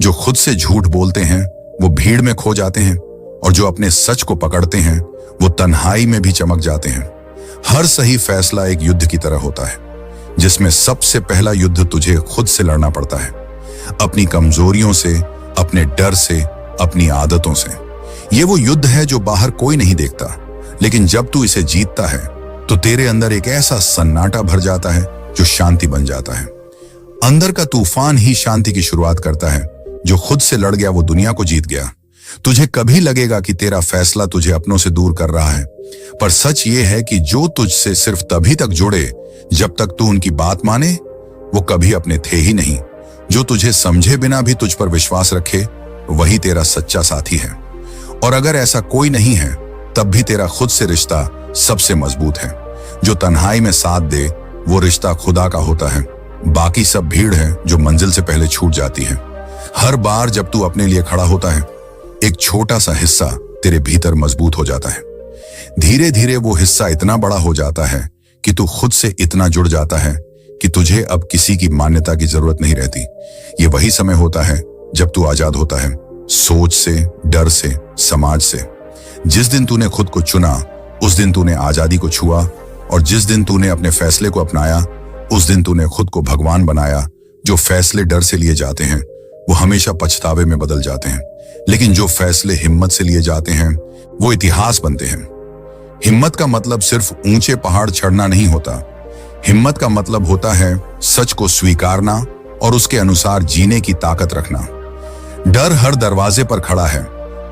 जो खुद से झूठ बोलते हैं वो भीड़ में खो जाते हैं, और जो अपने सच को पकड़ते हैं वो तन्हाई में भी चमक जाते हैं। हर सही फैसला एक युद्ध की तरह होता है, जिसमें सबसे पहला युद्ध तुझे खुद से लड़ना पड़ता है, अपनी कमजोरियों से, अपने डर से, अपनी आदतों से। ये वो युद्ध है जो बाहर कोई नहीं देखता, लेकिन जब तू इसे जीतता है तो तेरे अंदर एक ऐसा सन्नाटा भर जाता है जो शांति बन जाता है। अंदर का तूफान ही शांति की शुरुआत करता है। जो खुद से लड़ गया वो दुनिया को जीत गया। तुझे कभी लगेगा कि तेरा फैसला तुझे अपनों से दूर कर रहा है, पर सच ये है कि जो तुझसे सिर्फ तभी तक जुड़े जब तक तू उनकी बात माने, वो कभी अपने थे ही नहीं। जो तुझे समझे बिना भी तुझ पर विश्वास रखे, वही तेरा सच्चा साथी है। और अगर ऐसा कोई नहीं है, तब भी तेरा खुद से रिश्ता सबसे मजबूत है। जो तन्हाई में साथ दे वो रिश्ता खुदा का होता है। बाकी सब भीड़ है जो मंजिल से पहले छूट जाती है। हर बार जब तू अपने लिए खड़ा होता है, एक छोटा सा हिस्सा तेरे भीतर मजबूत हो जाता है। धीरे धीरे वो हिस्सा इतना बड़ा हो जाता है कि तू खुद से इतना जुड़ जाता है कि तुझे अब किसी की मान्यता की जरूरत नहीं रहती। ये वही समय होता है जब तू आजाद होता है, सोच से, डर से, समाज से। जिस दिन तूने खुद को चुना उस दिन तूने आजादी को छुआ, और जिस दिन तूने अपने फैसले को अपनाया उस दिन तूने खुद को भगवान बनाया। जो फैसले डर से लिए जाते हैं वो हमेशा पछतावे में बदल जाते हैं, लेकिन जो फैसले हिम्मत से लिए जाते हैं वो इतिहास बनते हैं। हिम्मत का मतलब सिर्फ ऊंचे पहाड़ चढ़ना नहीं होता। हिम्मत का मतलब होता है सच को स्वीकारना और उसके अनुसार जीने की ताकत रखना। डर हर दरवाजे पर खड़ा है,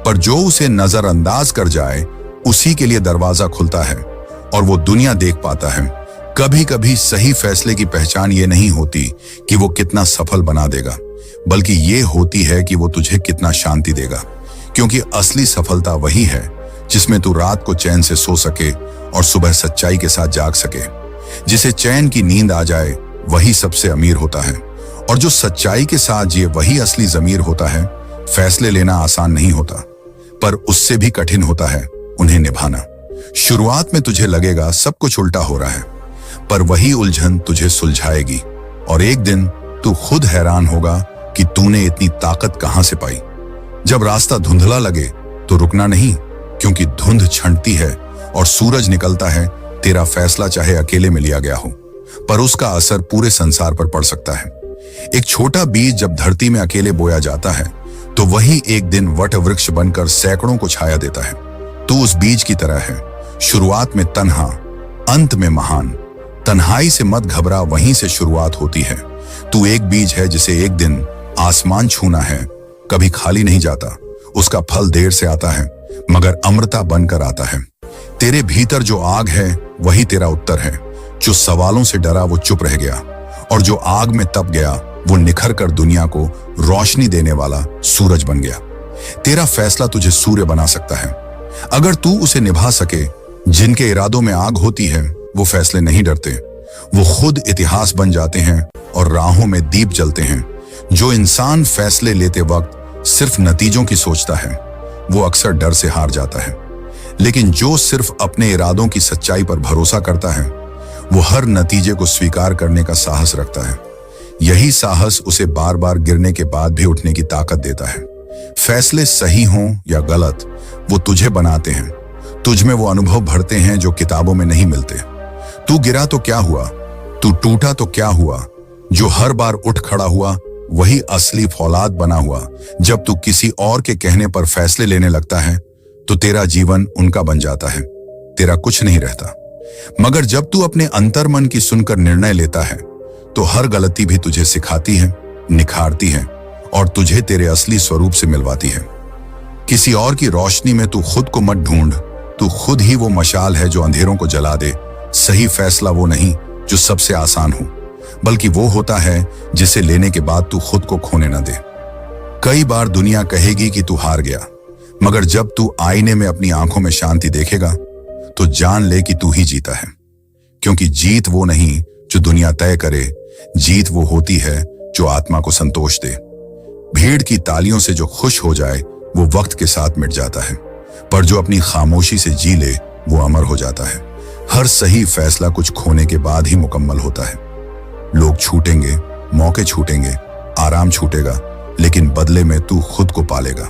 पर जो उसे नजरअंदाज कर जाए उसी के लिए दरवाजा खुलता है और वो दुनिया देख पाता है। कभी कभी सही फैसले की पहचान ये नहीं होती कि वो कितना सफल बना देगा, बल्कि ये होती है कि वो तुझे कितना शांति देगा। क्योंकि असली सफलता वही है जिसमें तू रात को चैन से सो सके और सुबह सच्चाई के साथ जाग सके। जिसे चैन की नींद आ जाए वही सबसे अमीर होता है, और जो सच्चाई के साथ जिए वही असली ज़मीर होता है। फैसले लेना आसान नहीं होता, पर उससे भी कठिन होता है उन्हें निभाना। शुरुआत में तुझे लगेगा सब कुछ उल्टा हो रहा है, पर वही उलझन तुझे सुलझाएगी और एक दिन तू खुद हैरान होगा कि तूने इतनी ताकत कहां से पाई। जब रास्ता धुंधला लगे तो रुकना नहीं, क्योंकि धुंध छंटती है और सूरज निकलता है। तेरा फैसला चाहे अकेले में लिया गया हो, पर उसका असर पूरे संसार पर पड़ सकता है। एक छोटा बीज जब धरती में अकेले बोया जाता है तो वही एक दिन वट वृक्ष बनकर सैकड़ों को छाया देता है। तू उस बीज की तरह है, शुरुआत में तन्हा, अंत में महान। तन्हाई से मत घबरा, वहीं से शुरुआत होती है। तू एक बीज है जिसे एक दिन आसमान छूना है। कभी खाली नहीं जाता, उसका फल देर से आता है मगर अमृता बनकर आता है। तेरे भीतर जो आग है वही तेरा उत्तर है। जो सवालों से डरा वो चुप रह गया, और जो आग में तप गया वो निखर कर दुनिया को रोशनी देने वाला सूरज बन गया। तेरा फैसला तुझे सूर्य बना सकता है अगर तू उसे निभा सके। जिनके इरादों में आग होती है वो फैसले नहीं डरते, वो खुद इतिहास बन जाते हैं और राहों में दीप जलते हैं। जो इंसान फैसले लेते वक्त सिर्फ नतीजों की सोचता है वो अक्सर डर से हार जाता है, लेकिन जो सिर्फ अपने इरादों की सच्चाई पर भरोसा करता है वो हर नतीजे को स्वीकार करने का साहस रखता है। यही साहस उसे बार बार गिरने के बाद भी उठने की ताकत देता है। फैसले सही हों या गलत वो तुझे बनाते हैं, तुझ में वो अनुभव भरते हैं जो किताबों में नहीं मिलते। तू गिरा तो क्या हुआ, तू टूटा तो क्या हुआ, जो हर बार उठ खड़ा हुआ वही असली फौलाद बना हुआ। जब तू किसी और के कहने पर फैसले लेने लगता है तो तेरा जीवन उनका बन जाता है, तेरा कुछ नहीं रहता। मगर जब तू अपने अंतर्मन की सुनकर निर्णय लेता है तो हर गलती भी तुझे सिखाती है, निखारती है और तुझे तेरे असली स्वरूप से मिलवाती है। किसी और की रोशनी में तू खुद को मत ढूंढ, तू खुद ही वो मशाल है जो अंधेरों को जला दे। सही फैसला वो नहीं जो सबसे आसान हो, बल्कि वो होता है जिसे लेने के बाद तू खुद को खोने न दे। कई बार दुनिया कहेगी कि तू हार गया, मगर जब तू आईने में अपनी आंखों में शांति देखेगा तो जान ले कि तू ही जीता है। क्योंकि जीत वो नहीं जो दुनिया तय करे, जीत वो होती है जो आत्मा को संतोष दे। भीड़ की तालियों से जो खुश हो जाए वो वक्त के साथ मिट जाता है, पर जो अपनी खामोशी से जी ले वो अमर हो जाता है। हर सही फैसला कुछ खोने के बाद ही मुकम्मल होता है। लोग छूटेंगे, मौके छूटेंगे, आराम छूटेगा, लेकिन बदले में तू खुद को पालेगा।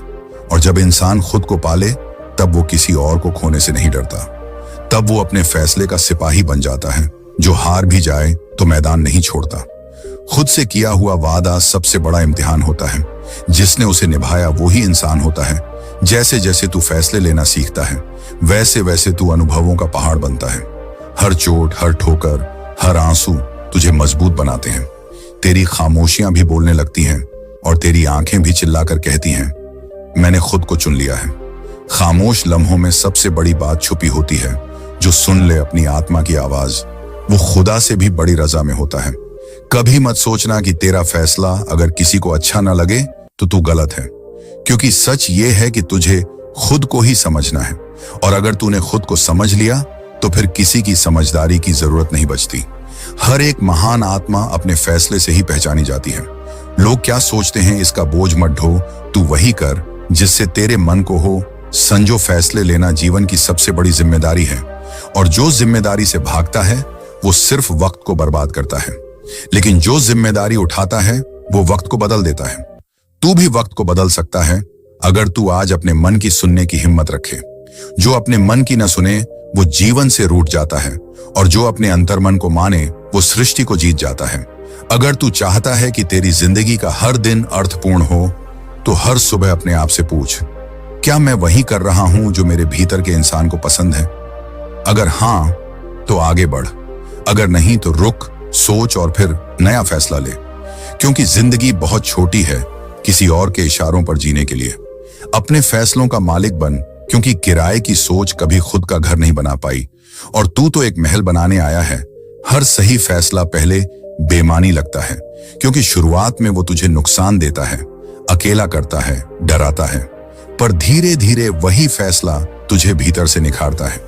और जब इंसान खुद को पाले तब वो किसी और को खोने से नहीं डरता। तब वो अपने फैसले का सिपाही बन जाता है, जो हार भी जाए तो मैदान नहीं छोड़ता। खुद से किया हुआ वादा सबसे बड़ा इम्तिहान होता है। जिसने उसे निभाया वो ही इंसान होता है। जैसे जैसे तू फैसले लेना सीखता है वैसे वैसे तू अनुभवों का पहाड़ बनता है। हर चोट, हर ठोकर, हर आंसू तुझे मजबूत बनाते हैं। तेरी खामोशियां भी बोलने लगती हैं और तेरी आंखें भी चिल्लाकर कहती हैं, मैंने खुद को चुन लिया है। खामोश लम्हों में सबसे बड़ी बात छुपी होती है। जो सुन ले अपनी आत्मा की आवाज वो खुदा से भी बड़ी रजा में होता है। कभी मत सोचना कि तेरा फैसला अगर किसी को अच्छा ना लगे तो तू गलत है, क्योंकि सच ये है कि तुझे खुद को ही समझना है, और अगर तूने खुद को समझ लिया तो फिर किसी की समझदारी की जरूरत नहीं बचती। हर एक महान आत्मा अपने फैसले से ही पहचानी जाती है। लोग क्या सोचते हैं इसका बोझ मत ढो, तू वही कर जिससे तेरे मन को हो संजो, फैसले लेना जीवन की सबसे बड़ी जिम्मेदारी है, और जो जिम्मेदारी से भागता है वो सिर्फ वक्त को बर्बाद करता है, लेकिन जो जिम्मेदारी उठाता है वो वक्त को बदल देता है। तू भी वक्त को बदल सकता है अगर तू आज अपने मन की सुनने की हिम्मत रखे। जो अपने मन की न सुने वो जीवन से रूठ जाता है, और जो अपने अंतर्मन को माने वो सृष्टि को जीत जाता है। अगर तू चाहता है कि तेरी जिंदगी का हर दिन अर्थपूर्ण हो, तो हर सुबह अपने आप से पूछ, क्या मैं वही कर रहा हूं जो मेरे भीतर के इंसान को पसंद है? अगर हां, तो आगे बढ़। अगर नहीं तो रुक, सोच और फिर नया फैसला ले, क्योंकि जिंदगी बहुत छोटी है किसी और के इशारों पर जीने के लिए। अपने फैसलों का मालिक बन, क्योंकि किराए की सोच कभी खुद का घर नहीं बना पाई, और तू तो एक महल बनाने आया है। हर सही फैसला पहले बेमानी लगता है, क्योंकि शुरुआत में वो तुझे नुकसान देता है, अकेला करता है, डराता है, पर धीरे धीरे वही फैसला तुझे भीतर से निखारता है,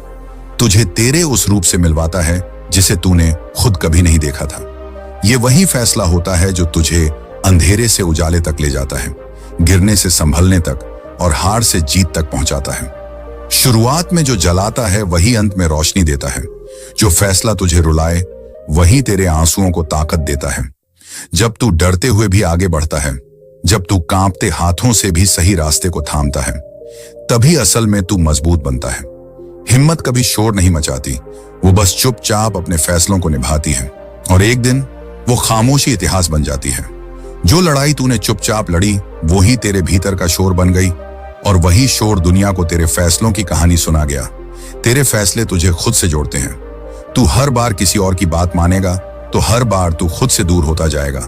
तुझे तेरे उस रूप से मिलवाता है जिसे तूने खुद कभी नहीं देखा था। ये वही फैसला होता है जो तुझे अंधेरे से उजाले तक ले जाता है, गिरने से संभलने तक और हार से जीत तक पहुंचाता है। शुरुआत में जो जलाता है वही अंत में रोशनी देता है। जो फैसला तुझे रुलाए वही तेरे आंसुओं को ताकत देता है। जब तू डरते हुए भी आगे बढ़ता है, जब तू कांपते हाथों से भी सही रास्ते को थामता है, तभी असल में तू मजबूत बनता है। हिम्मत कभी शोर नहीं मचाती, वो बस चुपचाप अपने फैसलों को निभाती है, और एक दिन वो खामोशी इतिहास बन जाती है। जो लड़ाई तूने चुपचाप लड़ी वही तेरे भीतर का शोर बन गई, और वही शोर दुनिया को तेरे फैसलों की कहानी सुना गया। तेरे फैसले तुझे खुद से जोड़ते हैं। तू हर बार किसी और की बात मानेगा तो हर बार तू खुद से दूर होता जाएगा,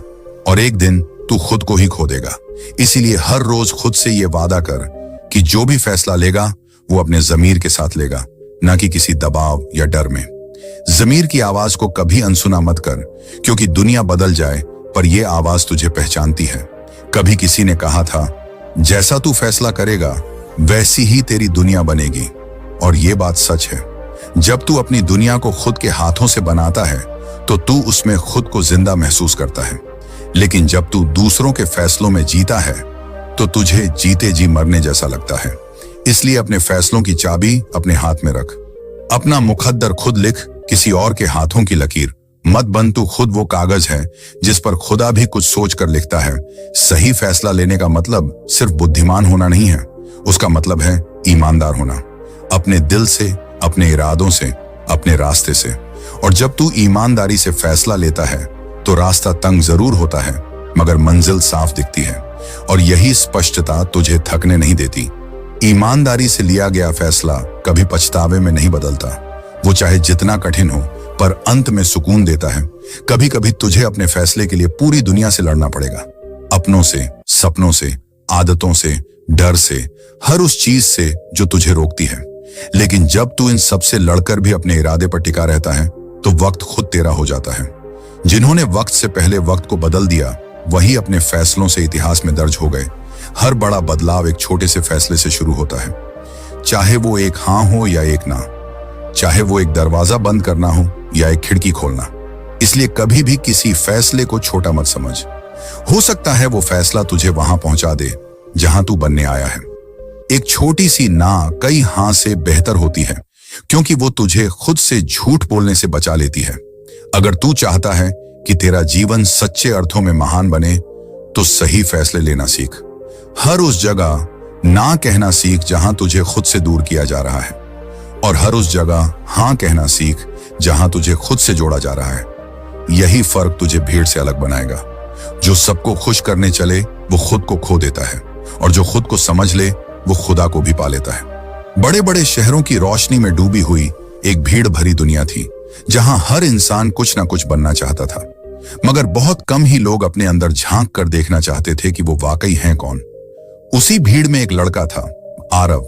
और एक दिन तू खुद को ही खो देगा। इसीलिए हर रोज खुद से ये वादा कर कि जो भी फैसला लेगा वो अपने जमीर के साथ लेगा, ना कि किसी दबाव या डर में। जमीर की आवाज को कभी अनसुना मत कर, क्योंकि दुनिया बदल जाए पर यह आवाज तुझे पहचानती है। कभी किसी ने कहा था, जैसा तू फैसला करेगा वैसी ही तेरी दुनिया बनेगी, और ये बात सच है। जब तू अपनी दुनिया को खुद के हाथों से बनाता है तो तू उसमें खुद को जिंदा महसूस करता है, लेकिन जब तू दूसरों के फैसलों में जीता है तो तुझे जीते जी मरने जैसा लगता है। इसलिए अपने फैसलों की चाबी अपने हाथ में रख। अपना मुकद्दर खुद लिख, किसी और के हाथों की लकीर मत बन। तू खुद वो कागज है जिस पर खुदा भी कुछ सोच कर लिखता है। सही फैसला लेने का मतलब सिर्फ बुद्धिमान होना नहीं है, उसका मतलब है ईमानदार होना, अपने दिल से, अपने इरादों से, अपने रास्ते से। और जब तू ईमानदारी से फैसला लेता है तो रास्ता तंग जरूर होता है, मगर मंजिल साफ दिखती है, और यही स्पष्टता तुझे थकने नहीं देती। ईमानदारी से लिया गया फैसला कभी पछतावे में नहीं बदलता। वो चाहे जितना कठिन हो पर अंत में सुकून देता है। कभी कभी तुझे अपने फैसले के लिए पूरी दुनिया से लड़ना पड़ेगा, अपनों से, सपनों से, आदतों से, डर से, हर उस चीज से जो तुझे रोकती है। लेकिन जब तू इन सब से लड़कर भी अपने इरादे पर टिका रहता है तो वक्त खुद तेरा हो जाता है। जिन्होंने वक्त से पहले वक्त को बदल दिया वही अपने फैसलों से इतिहास में दर्ज हो गए। हर बड़ा बदलाव एक छोटे से फैसले से शुरू होता है, चाहे वो एक हाँ हो या एक ना, चाहे वो एक दरवाजा बंद करना हो या एक खिड़की खोलना। इसलिए कभी भी किसी फैसले को छोटा मत समझ। हो सकता है वो फैसला तुझे वहां पहुंचा दे जहां तू बनने आया है। एक छोटी सी ना कई हाँ से बेहतर होती है, क्योंकि वो तुझे खुद से झूठ बोलने से बचा लेती है। अगर तू चाहता है कि तेरा जीवन सच्चे अर्थों में महान बने तो सही फैसले लेना सीख। हर उस जगह ना कहना सीख जहां तुझे खुद से दूर किया जा रहा है, और हर उस जगह हां कहना सीख जहां तुझे खुद से जोड़ा जा रहा है। यही फर्क तुझे भीड़ से अलग बनाएगा। जो सबको खुश करने चले वो खुद को खो देता है, और जो खुद को समझ ले वो खुदा को भी पा लेता है। बड़े बड़े शहरों की रोशनी में डूबी हुई एक भीड़ भरी दुनिया थी, जहां हर इंसान कुछ ना कुछ बनना चाहता था, मगर बहुत कम ही लोग अपने अंदर झांक कर देखना चाहते थे कि वो वाकई हैं कौन। उसी भीड़ में एक लड़का था, आरव,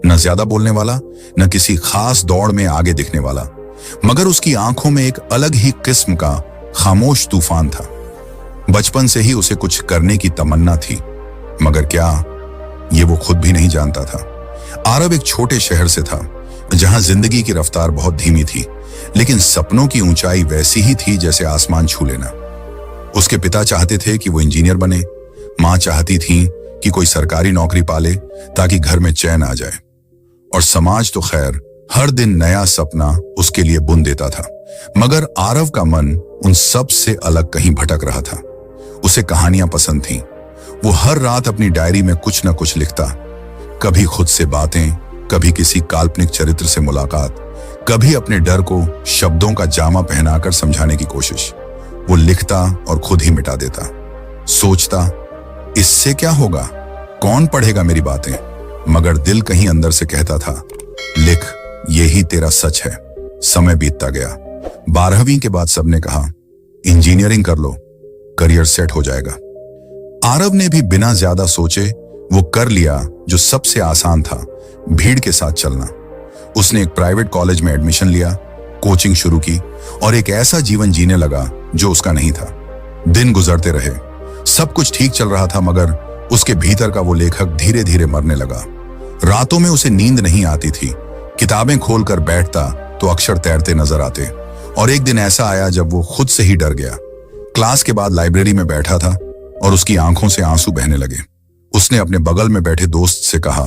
न ज्यादा बोलने वाला, न किसी खास दौड़ में आगे दिखने वाला, मगर उसकी आंखों में एक अलग ही किस्म का खामोश तूफान था। बचपन से ही उसे कुछ करने की तमन्ना थी, मगर क्या ये वो खुद भी नहीं जानता था। आरव एक छोटे शहर से था जहां जिंदगी की रफ्तार बहुत धीमी थी, लेकिन सपनों की ऊंचाई वैसी ही थी जैसे आसमान छू लेना। उसके पिता चाहते थे कि वो इंजीनियर बने, मां चाहती थी कि कोई सरकारी नौकरी पाले ताकि घर में चैन आ जाए। और समाज तो खैर हर दिन नया सपना उसके लिए बुन देता था, मगर आरव का मन उन सब से अलग कहीं भटक रहा था। उसे कहानियां पसंद थीं। वो हर रात अपनी डायरी में कुछ न कुछ लिखता, कभी खुद से बातें, कभी किसी काल्पनिक चरित्र से मुलाकात, कभी अपने डर को शब्दों का जामा पहनाकर समझाने की कोशिश। वो लिखता और खुद ही मिटा देता। सोचता, इससे क्या होगा, कौन पढ़ेगा मेरी बातें, मगर दिल कहीं अंदर से कहता था, लिख, यही तेरा सच है। समय बीतता गया। 12वीं के बाद सबने कहा, इंजीनियरिंग कर लो, करियर सेट हो जाएगा। आरव ने भी बिना ज्यादा सोचे वो कर लिया जो सबसे आसान था, भीड़ के साथ चलना। उसने एक प्राइवेट कॉलेज में एडमिशन लिया, कोचिंग शुरू की और एक ऐसा जीवन जीने लगा जो उसका नहीं था। दिन गुजरते रहे, सब कुछ ठीक चल रहा था, मगर उसके भीतर का वो लेखक धीरे धीरे मरने लगा। रातों में उसे नींद नहीं आती थी। किताबें खोलकर बैठता तो अक्षर तैरते नजर आते। और एक दिन ऐसा आया जब वो खुद से ही डर गया। क्लास के बाद लाइब्रेरी में बैठा था और उसकी आंखों से आंसू बहने लगे। उसने अपने बगल में बैठे दोस्त से कहा,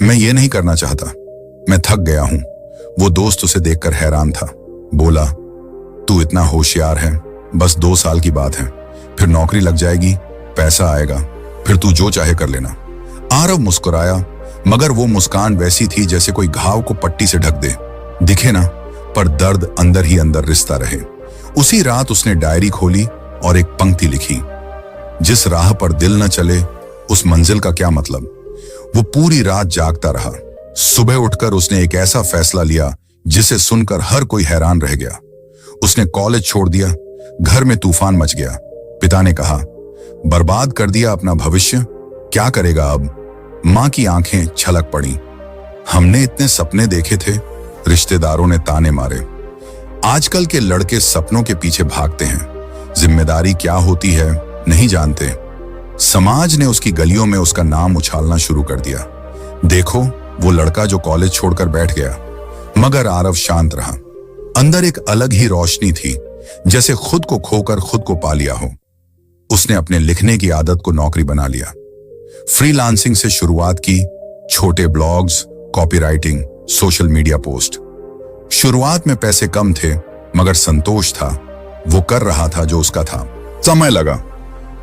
मैं ये नहीं करना चाहता, मैं थक गया हूं। वो दोस्त उसे देखकर हैरान था। बोला, तू इतना होशियार है, बस 2 साल की बात है, फिर नौकरी लग जाएगी, पैसा आएगा, फिर तू जो चाहे कर लेना। आरव मुस्कुराया, मगर वो मुस्कान वैसी थी जैसे कोई घाव को पट्टी से ढक दे। दिखे ना, पर दर्द अंदर ही अंदर रिश्ता रहे। उसी रात उसने डायरी खोली और एक पंक्ति लिखी, जिस राह पर दिल न चले उस मंजिल का क्या मतलब। वो पूरी रात जागता रहा। सुबह उठकर उसने एक ऐसा फैसला लिया जिसे सुनकर हर कोई हैरान रह गया। उसने कॉलेज छोड़ दिया। घर में तूफान मच गया। पिता ने कहा, बर्बाद कर दिया अपना भविष्य, क्या करेगा अब। मां की आंखें छलक पड़ी। हमने इतने सपने देखे थे। रिश्तेदारों ने ताने मारे। आजकल के लड़के सपनों के पीछे भागते हैं, जिम्मेदारी क्या होती है नहीं जानते। समाज ने उसकी गलियों में उसका नाम उछालना शुरू कर दिया। देखो, वो लड़का जो कॉलेज छोड़कर बैठ गया। मगर आरव शांत रहा। अंदर एक अलग ही रोशनी थी, जैसे खुद को खोकर खुद को पा लिया हो। उसने अपने लिखने की आदत को नौकरी बना लिया। फ्रीलांसिंग से शुरुआत की, छोटे blogs, copywriting, social media post. शुरुआत में पैसे कम थे, मगर संतोष था। वो कर रहा था जो उसका था। समय लगा,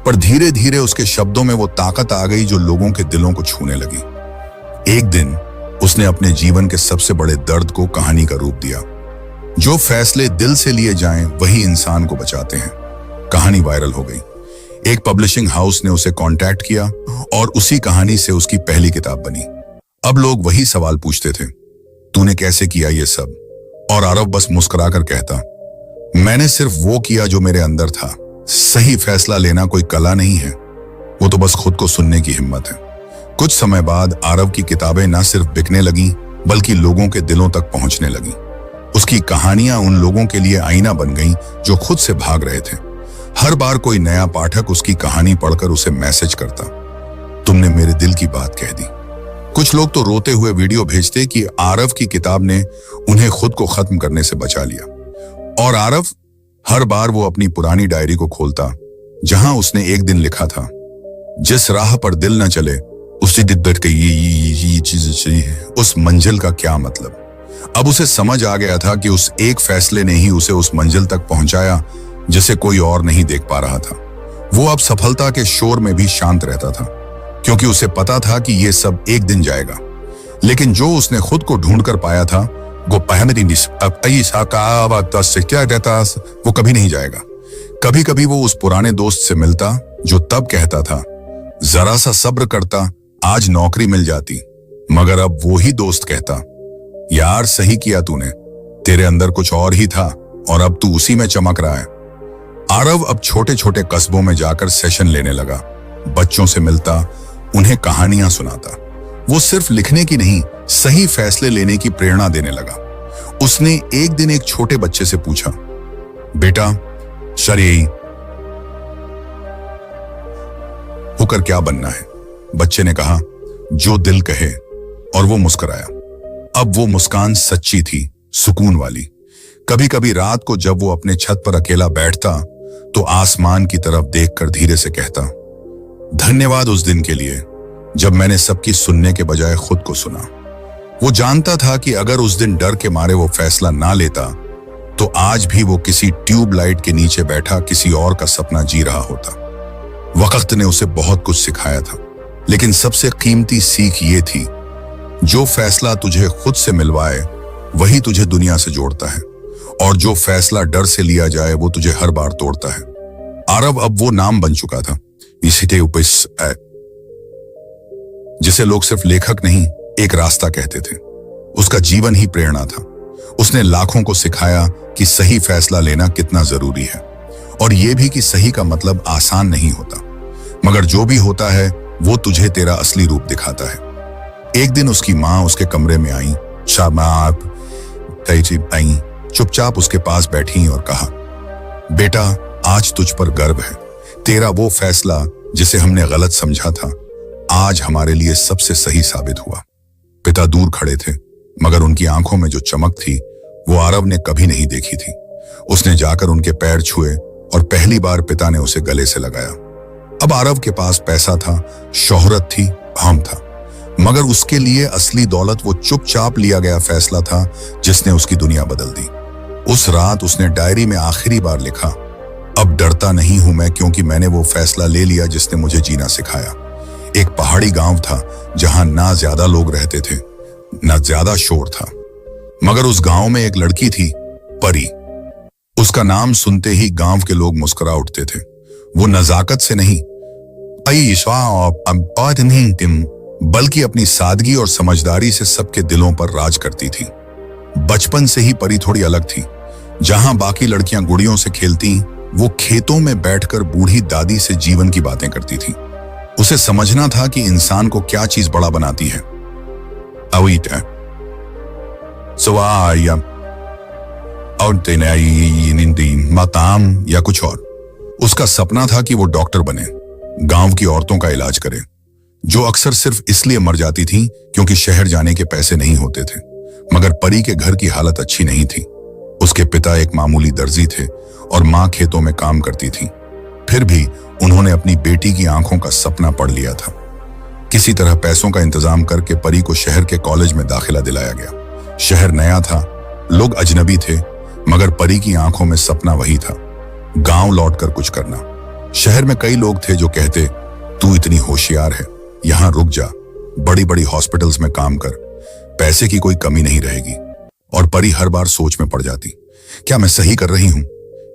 पर धीरे धीरे उसके शब्दों में वो ताकत आ गई जो लोगों के दिलों को छूने लगी। एक दिन उसने अपने जीवन के सबसे बड़े दर्द को कहानी का रूप दिया। जो फैसले दिल से लिए जाएं, वही इंसान को बचाते हैं। कहानी वायरल हो गई। एक पब्लिशिंग हाउस ने उसे कांटेक्ट किया और उसी कहानी से उसकी पहली किताब बनी। अब लोग वही सवाल पूछते थे, तूने कैसे किया ये सब? और आरव बस मुस्कुराकर कहता, मैंने सिर्फ वो किया जो मेरे अंदर था। सही फैसला लेना कोई कला नहीं है, वो तो बस खुद को सुनने की हिम्मत है। कुछ समय बाद आरव की किताबें न सिर्फ बिकने लगीं, बल्कि लोगों के दिलों तक पहुंचने लगीं। उसकी कहानियां उन लोगों के लिए आईना बन गईं जो खुद से भाग रहे थे। हर बार कोई नया पाठक उसकी कहानी पढ़कर उसे मैसेज करता, तुमने मेरे दिल की बात कह दी। कुछ लोग तो रोते हुए वीडियो भेजते कि आरव की किताब ने उन्हें खुद को खत्म करने से बचा लिया। और आरव हर बार वो अपनी पुरानी डायरी को खोलता, जहां उसने एक दिन लिखा था, जिस राह पर दिल न चले उसी दिद्दत के ये चीज चाहिए, उस मंजिल का क्या मतलब। अब उसे समझ आ गया था कि उस एक फैसले ने ही उसे उस मंजिल तक पहुंचाया जिसे कोई और नहीं देख पा रहा था। वो अब सफलता के शोर में भी शांत रहता था, क्योंकि उसे पता था कि ये सब एक दिन जाएगा। लेकिन जो उसने खुद को ढूंढ कर पाया था, वो वो कभी नहीं जाएगा। कभी कभी वो उस पुराने दोस्त से मिलता जो तब कहता था, जरा सा सब्र करता, आज नौकरी मिल जाती। मगर अब वो ही दोस्त कहता, यार सही किया तूने, तेरे अंदर कुछ और ही था और अब तू उसी में चमक रहा है। आरव अब छोटे छोटे कस्बों में जाकर सेशन लेने लगा। बच्चों से मिलता, उन्हें कहानियां सुनाता। वो सिर्फ लिखने की नहीं, सही फैसले लेने की प्रेरणा देने लगा। उसने एक दिन एक छोटे बच्चे से पूछा, बेटा शरीर होकर क्या बनना है? बच्चे ने कहा, जो दिल कहे, और वो मुस्कुराया। अब वो मुस्कान सच्ची थी, सुकून वाली। कभी कभी रात को जब वो अपने छत पर अकेला बैठता तो आसमान की तरफ देखकर धीरे से कहता, धन्यवाद उस दिन के लिए जब मैंने सबकी सुनने के बजाय खुद को सुना। वो जानता था कि अगर उस दिन डर के मारे वो फैसला ना लेता तो आज भी वो किसी ट्यूबलाइट के नीचे बैठा किसी और का सपना जी रहा होता। वक्त ने उसे बहुत कुछ सिखाया था, लेकिन सबसे कीमती सीख ये थी, जो फैसला तुझे खुद से मिलवाए वही तुझे दुनिया से जोड़ता है, और जो फैसला डर से लिया जाए वो तुझे हर बार तोड़ता है। आरव अब वो नाम बन चुका था जिसे लोग सिर्फ लेखक नहीं, एक रास्ता कहते थे। उसका जीवन ही प्रेरणा था। उसने लाखों को सिखाया कि सही फैसला लेना कितना जरूरी है, और यह भी कि सही का मतलब आसान नहीं होता, मगर जो भी होता है वो तुझे तेरा असली रूप दिखाता है। एक दिन उसकी माँ उसके कमरे में आई, चुपचाप उसके पास बैठी और कहा, बेटा, आज तुझ पर गर्व है। तेरा वो फैसला जिसे हमने गलत समझा था आज हमारे लिए सबसे सही साबित हुआ। पिता दूर खड़े थे, मगर उनकी आंखों में जो चमक थी वो आरव ने कभी नहीं देखी थी। उसने जाकर उनके पैर छुए और पहली बार पिता ने उसे गले से लगाया। अब आरव के पास पैसा था, शोहरत थी, हम था, मगर उसके लिए असली दौलत वो चुपचाप लिया गया फैसला था जिसने उसकी दुनिया बदल दी। उस रात उसने डायरी में आखिरी बार लिखा, अब डरता नहीं हूं मैं, क्योंकि मैंने वो फैसला ले लिया जिसने मुझे जीना सिखाया। एक पहाड़ी गांव था जहां ना ज्यादा लोग रहते थे, ना ज्यादा शोर था, मगर उस गांव में एक लड़की थी, परी। उसका नाम सुनते ही गांव के लोग मुस्कुरा उठते थे। वो नजाकत से नहीं, बल्कि अपनी सादगी और समझदारी से सबके दिलों पर राज करती थी। बचपन से ही परी थोड़ी अलग थी। जहां बाकी लड़कियां गुड़ियों से खेलती, वो खेतों में बैठकर बूढ़ी दादी से जीवन की बातें करती थी। उसे समझना था कि इंसान को क्या चीज बड़ा बनाती है, माताम या कुछ और। उसका सपना था कि वो डॉक्टर बने, गांव की औरतों का इलाज करे, जो अक्सर सिर्फ इसलिए मर जाती थीं क्योंकि शहर जाने के पैसे नहीं होते थे। मगर परी के घर की हालत अच्छी नहीं थी। उसके पिता एक मामूली दर्जी थे और मां खेतों में काम करती थी। फिर भी उन्होंने अपनी बेटी की आंखों का सपना पढ़ लिया था। किसी तरह पैसों का इंतजाम करके परी को शहर के कॉलेज में दाखिला दिलाया गया। शहर नया था, लोग अजनबी थे, मगर परी की आंखों में सपना वही था, गांव लौटकर कुछ करना। शहर में कई लोग थे जो कहते, तू इतनी होशियार है, यहां रुक जा, बड़ी बड़ी हॉस्पिटल्स में काम कर, पैसे की कोई कमी नहीं रहेगी। और परी हर बार सोच में पड़ जाती, क्या मैं सही कर रही हूं?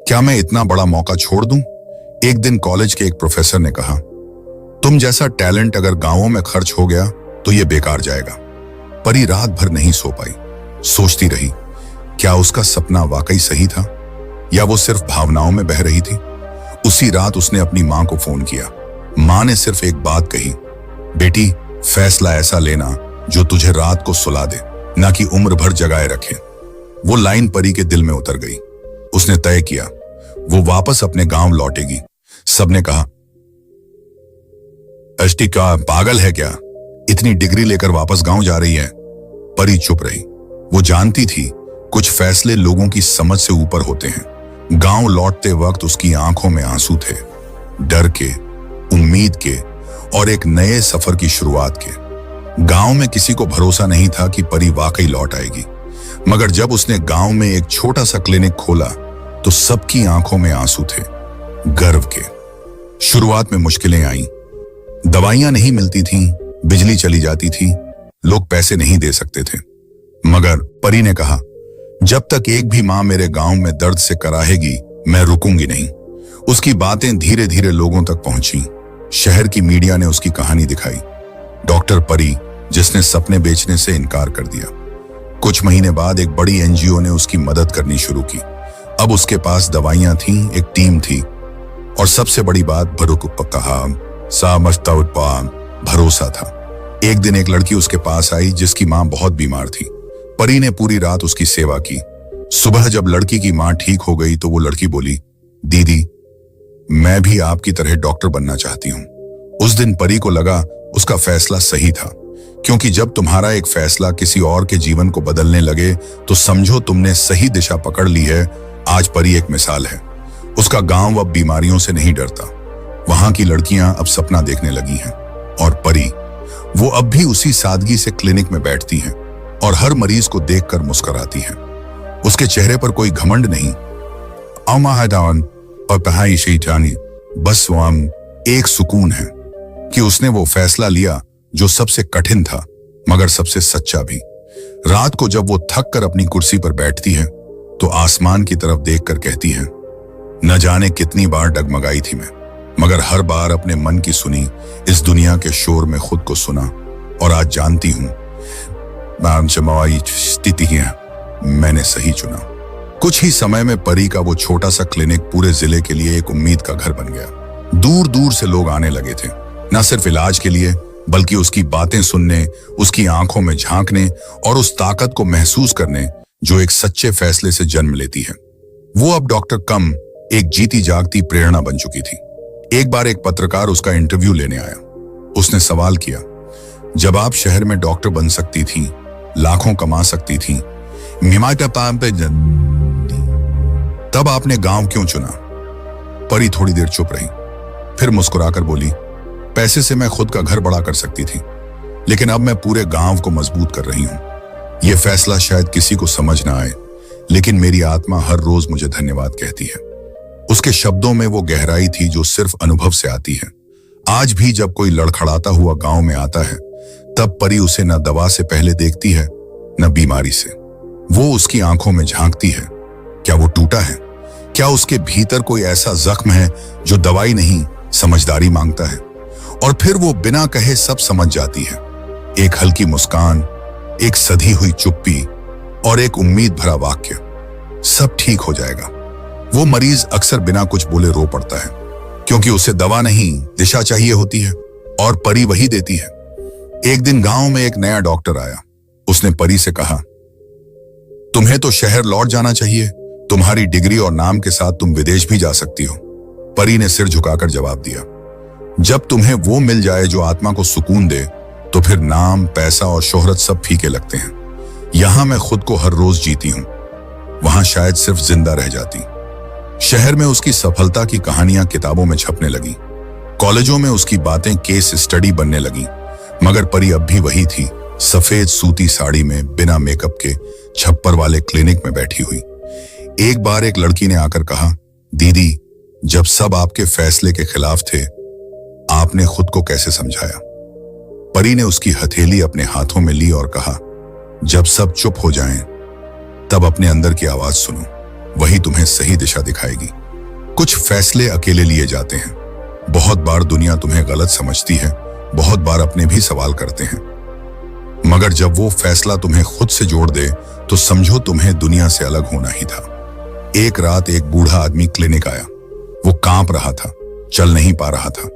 क्या मैं इतना बड़ा मौका छोड़ दूं? एक दिन कॉलेज के एक प्रोफेसर ने कहा, तुम जैसा टैलेंट अगर गांवों में खर्च हो गया तो यह बेकार जाएगा। परी रात भर नहीं सो पाई, सोचती रही, क्या उसका सपना वाकई सही था या वो सिर्फ भावनाओं में बह रही थी। उसी रात उसने अपनी मां को फोन किया। मां ने सिर्फ एक बात कही, बेटी, फैसला ऐसा लेना जो तुझे रात को सुला दे, ना कि उम्र भर जगाए रखे। वो लाइन परी के दिल में उतर गई। उसने तय किया वो वापस अपने गांव लौटेगी। सबने कहा, अष्टी का पागल है क्या, इतनी डिग्री लेकर वापस गांव जा रही है। परी चुप रही। वो जानती थी कुछ फैसले लोगों की समझ से ऊपर होते हैं। गांव लौटते वक्त उसकी आंखों में आंसू थे, डर के, उम्मीद के और एक नए सफर की शुरुआत के। गांव में किसी को भरोसा नहीं था कि परी वाकई लौट आएगी, मगर जब उसने गांव में एक छोटा सा क्लिनिक खोला तो सबकी आंखों में आंसू थे, गर्व के। शुरुआत में मुश्किलें आईं, दवाइयां नहीं मिलती थीं, बिजली चली जाती थी, लोग पैसे नहीं दे सकते थे। मगर परी ने कहा, जब तक एक भी मां मेरे गांव में दर्द से कराहेगी, मैं रुकूंगी नहीं। उसकी बातें धीरे धीरे लोगों तक पहुंची। शहर की मीडिया ने उसकी कहानी दिखाई, डॉक्टर परी जिसने सपने बेचने से इनकार कर दिया। कुछ महीने बाद एक बड़ी एनजीओ ने उसकी मदद करनी शुरू की। अब उसके पास दवाइयां थीं, एक टीम थी, और सबसे बड़ी बात भरोसा था। एक दिन एक लड़की उसके पास आई जिसकी मां बहुत बीमार थी। परी ने पूरी रात उसकी सेवा की। सुबह जब लड़की की मां ठीक हो गई तो वो लड़की बोली, दीदी, मैं भी आपकी तरह डॉक्टर बनना चाहती हूं। उस दिन परी को लगा उसका फैसला सही था, क्योंकि जब तुम्हारा एक फैसला किसी और के जीवन को बदलने लगे तो समझो तुमने सही दिशा पकड़ ली है। आज परी एक मिसाल है। उसका गांव अब बीमारियों से नहीं डरता। वहां की लड़कियां अब सपना देखने लगी हैं। और परी, वो अब भी उसी सादगी से क्लिनिक में बैठती हैं और हर मरीज को देखकर मुस्कुराती हैं। उसके चेहरे पर कोई घमंड नहीं, बस वहां एक सुकून है कि उसने वो फैसला लिया जो सबसे कठिन था मगर सबसे सच्चा भी। रात को जब वो थक कर अपनी कुर्सी पर बैठती है तो आसमान की तरफ देखकर कहती है, न जाने कितनी बार डगमगाई थी मैं, मगर हर बार अपने मन की सुनी, इस दुनिया के शोर में खुद को सुना और आज जानती हूं स्थिति है, मैंने सही चुना। कुछ ही समय में परी का वो छोटा सा क्लिनिक पूरे जिले के लिए एक उम्मीद का घर बन गया। दूर दूर से लोग आने लगे थे, न सिर्फ इलाज के लिए बल्कि उसकी बातें सुनने, उसकी आंखों में झांकने और उस ताकत को महसूस करने जो एक सच्चे फैसले से जन्म लेती है। वो अब डॉक्टर कम एक जीती जागती प्रेरणा बन चुकी थी। एक बार एक पत्रकार उसका इंटरव्यू लेने आया। उसने सवाल किया, जब आप शहर में डॉक्टर बन सकती थी, लाखों कमा सकती थी, तब आपने गांव क्यों चुना? परी थोड़ी देर चुप रही, फिर मुस्कुराकर बोली, पैसे से मैं खुद का घर बड़ा कर सकती थी, लेकिन अब मैं पूरे गांव को मजबूत कर रही हूं। यह फैसला शायद किसी को समझ ना आए, लेकिन मेरी आत्मा हर रोज मुझे धन्यवाद कहती है। उसके शब्दों में वो गहराई थी जो सिर्फ अनुभव से आती है। आज भी जब कोई लड़खड़ाता हुआ गांव में आता है, तब परी उसे न दवा से पहले देखती है न बीमारी से। वो उसकी आंखों में झांकती है। क्या वो टूटा है? क्या उसके भीतर कोई ऐसा जख्म है जो दवाई नहीं, समझदारी मांगता है? और फिर वो बिना कहे सब समझ जाती है। एक हल्की मुस्कान, एक सधी हुई चुप्पी और एक उम्मीद भरा वाक्य, सब ठीक हो जाएगा। वो मरीज अक्सर बिना कुछ बोले रो पड़ता है, क्योंकि उसे दवा नहीं, दिशा चाहिए होती है, और परी वही देती है। एक दिन गांव में एक नया डॉक्टर आया। उसने परी से कहा, तुम्हें तो शहर लौट जाना चाहिए, तुम्हारी डिग्री और नाम के साथ तुम विदेश भी जा सकती हो। परी ने सिर झुकाकर जवाब दिया, जब तुम्हें वो मिल जाए जो आत्मा को सुकून दे, तो फिर नाम, पैसा और शोहरत सब फीके लगते हैं। यहां मैं खुद को हर रोज जीती हूं, वहां शायद सिर्फ जिंदा रह जाती। शहर में उसकी सफलता की कहानियां किताबों में छपने लगी, कॉलेजों में उसकी बातें केस स्टडी बनने लगी, मगर परी अब भी वही थी, सफेद सूती साड़ी में, बिना मेकअप के, छप्पर वाले क्लिनिक में बैठी हुई। एक बार एक लड़की ने आकर कहा, दीदी, जब सब आपके फैसले के खिलाफ थे, आपने खुद को कैसे समझाया? परी ने उसकी हथेली अपने हाथों में ली और कहा, जब सब चुप हो जाएं, तब अपने अंदर की आवाज सुनो, वही तुम्हें सही दिशा दिखाएगी। कुछ फैसले अकेले लिए जाते हैं। बहुत बार दुनिया तुम्हें गलत समझती है, बहुत बार अपने भी सवाल करते हैं, मगर जब वो फैसला तुम्हें खुद से जोड़ दे, तो समझो तुम्हें दुनिया से अलग होना ही था। एक रात एक बूढ़ा आदमी क्लिनिक आया। वो कांप रहा था, चल नहीं पा रहा था।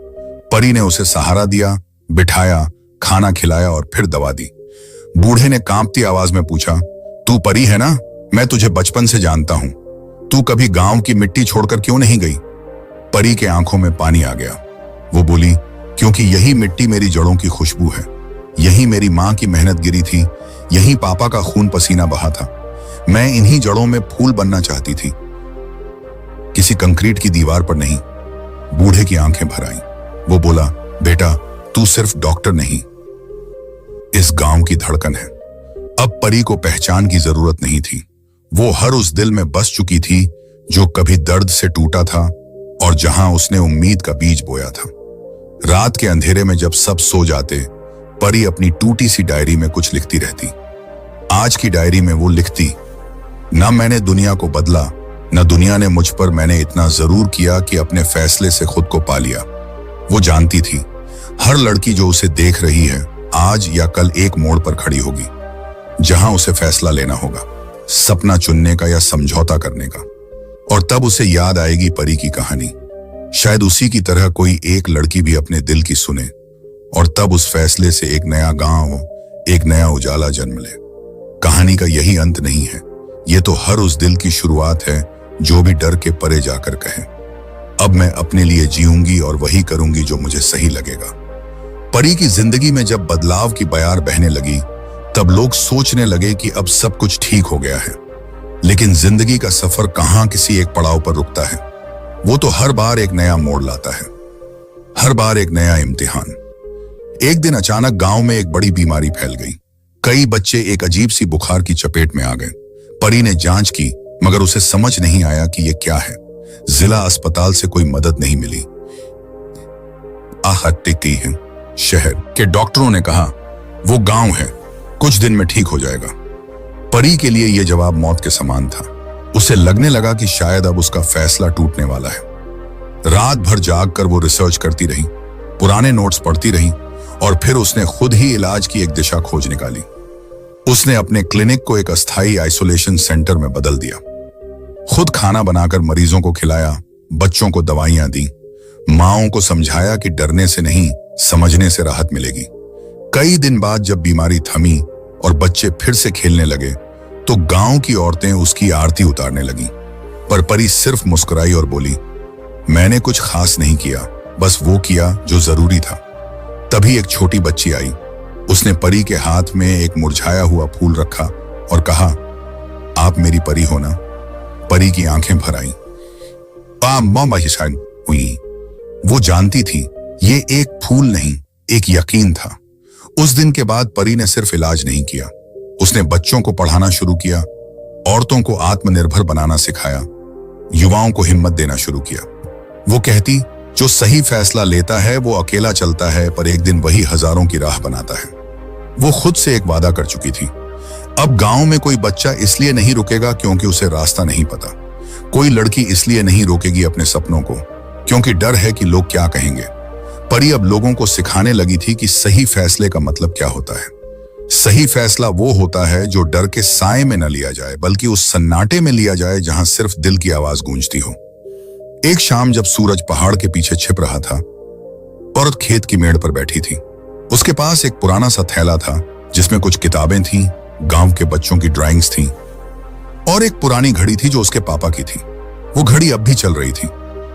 परी ने उसे सहारा दिया, बिठाया, खाना खिलाया और फिर दवा दी। बूढ़े ने कांपती आवाज में पूछा, तू परी है ना? मैं तुझे बचपन से जानता हूं। तू कभी गांव की मिट्टी छोड़कर क्यों नहीं गई? परी के आंखों में पानी आ गया। वो बोली, क्योंकि यही मिट्टी मेरी जड़ों की खुशबू है, यही मेरी मां की मेहनत गिरी थी, यही पापा का खून पसीना बहा था। मैं इन्हीं जड़ों में फूल बनना चाहती थी, किसी कंक्रीट की दीवार पर नहीं। बूढ़े की आंखें भर आईं। वो बोला, बेटा, तू सिर्फ डॉक्टर नहीं, इस गांव की धड़कन है। अब परी को पहचान की जरूरत नहीं थी। वो हर उस दिल में बस चुकी थी जो कभी दर्द से टूटा था और जहां उसने उम्मीद का बीज बोया था। रात के अंधेरे में जब सब सो जाते, परी अपनी टूटी सी डायरी में कुछ लिखती रहती। आज की डायरी में वो लिखती, न मैंने दुनिया को बदला, न दुनिया ने मुझ पर, मैंने इतना जरूर किया कि अपने फैसले से खुद को पा लिया। वो जानती थी, हर लड़की जो उसे देख रही है, आज या कल एक मोड़ पर खड़ी होगी, जहां उसे फैसला लेना होगा, सपना चुनने का या समझौता करने का। और तब उसे याद आएगी परी की कहानी। शायद उसी की तरह कोई एक लड़की भी अपने दिल की सुने, और तब उस फैसले से एक नया गांव, एक नया उजाला जन्म ले। कहानी का यही अंत नहीं है, ये तो हर उस दिल की शुरुआत है जो भी डर के परे जाकर कहे, अब मैं अपने लिए जीऊंगी और वही करूंगी जो मुझे सही लगेगा। परी की जिंदगी में जब बदलाव की बयार बहने लगी, तब लोग सोचने लगे कि अब सब कुछ ठीक हो गया है। लेकिन जिंदगी का सफर कहां किसी एक पड़ाव पर रुकता है। वो तो हर बार एक नया मोड़ लाता है, हर बार एक नया इम्तिहान। एक दिन अचानक गांव में एक बड़ी बीमारी फैल गई। कई बच्चे एक अजीब सी बुखार की चपेट में आ गए। परी ने जांच की मगर उसे समझ नहीं आया कि यह क्या है। जिला अस्पताल से कोई मदद नहीं मिली। आहत टिकती है। शहर के डॉक्टरों ने कहा वो गांव है, कुछ दिन में ठीक हो जाएगा। परी के लिए यह जवाब मौत के समान था। उसे लगने लगा कि शायद अब उसका फैसला टूटने वाला है। रात भर जाग कर वो रिसर्च करती रही, पुराने नोट्स पढ़ती रही और फिर उसने खुद ही इलाज की एक दिशा खोज निकाली। उसने अपने क्लिनिक को एक अस्थायी आइसोलेशन सेंटर में बदल दिया। खुद खाना बनाकर मरीजों को खिलाया, बच्चों को दवाइयां दी, माओं को समझाया कि डरने से नहीं समझने से राहत मिलेगी। कई दिन बाद जब बीमारी थमी और बच्चे फिर से खेलने लगे तो गांव की औरतें उसकी आरती उतारने लगीं। पर परी सिर्फ मुस्कुराई और बोली, मैंने कुछ खास नहीं किया, बस वो किया जो जरूरी था। तभी एक छोटी बच्ची आई। उसने परी के हाथ में एक मुरझाया हुआ फूल रखा और कहा, आप मेरी परी हो ना? परी की आंखें भर आईं। हुई। वो जानती थी ये एक फूल नहीं, एक यकीन था। उस दिन के बाद परी ने सिर्फ इलाज नहीं किया, उसने बच्चों को पढ़ाना शुरू किया, औरतों को आत्मनिर्भर बनाना सिखाया, युवाओं को हिम्मत देना शुरू किया। वो कहती, जो सही फैसला लेता है वो अकेला चलता है, पर एक दिन वही हजारों की राह बनाता है। वो खुद से एक वादा कर चुकी थी, अब गांव में कोई बच्चा इसलिए नहीं रुकेगा क्योंकि उसे रास्ता नहीं पता। कोई लड़की इसलिए नहीं रोकेगी अपने सपनों को क्योंकि डर है कि लोग क्या कहेंगे। परी अब लोगों को सिखाने लगी थी कि सही फैसले का मतलब क्या होता है। सही फैसला वो होता है जो डर के साए में न लिया जाए, बल्कि उस सन्नाटे में लिया जाए जहां सिर्फ दिल की आवाज गूंजती हो। एक शाम जब सूरज पहाड़ के पीछे छिप रहा था, औरत खेत की मेड़ पर बैठी थी। उसके पास एक पुराना सा थैला था जिसमें कुछ किताबें थीं, गांव के बच्चों की ड्राइंग्स थीं और एक पुरानी घड़ी थी जो उसके पापा की थी। वो घड़ी अब भी चल रही थी,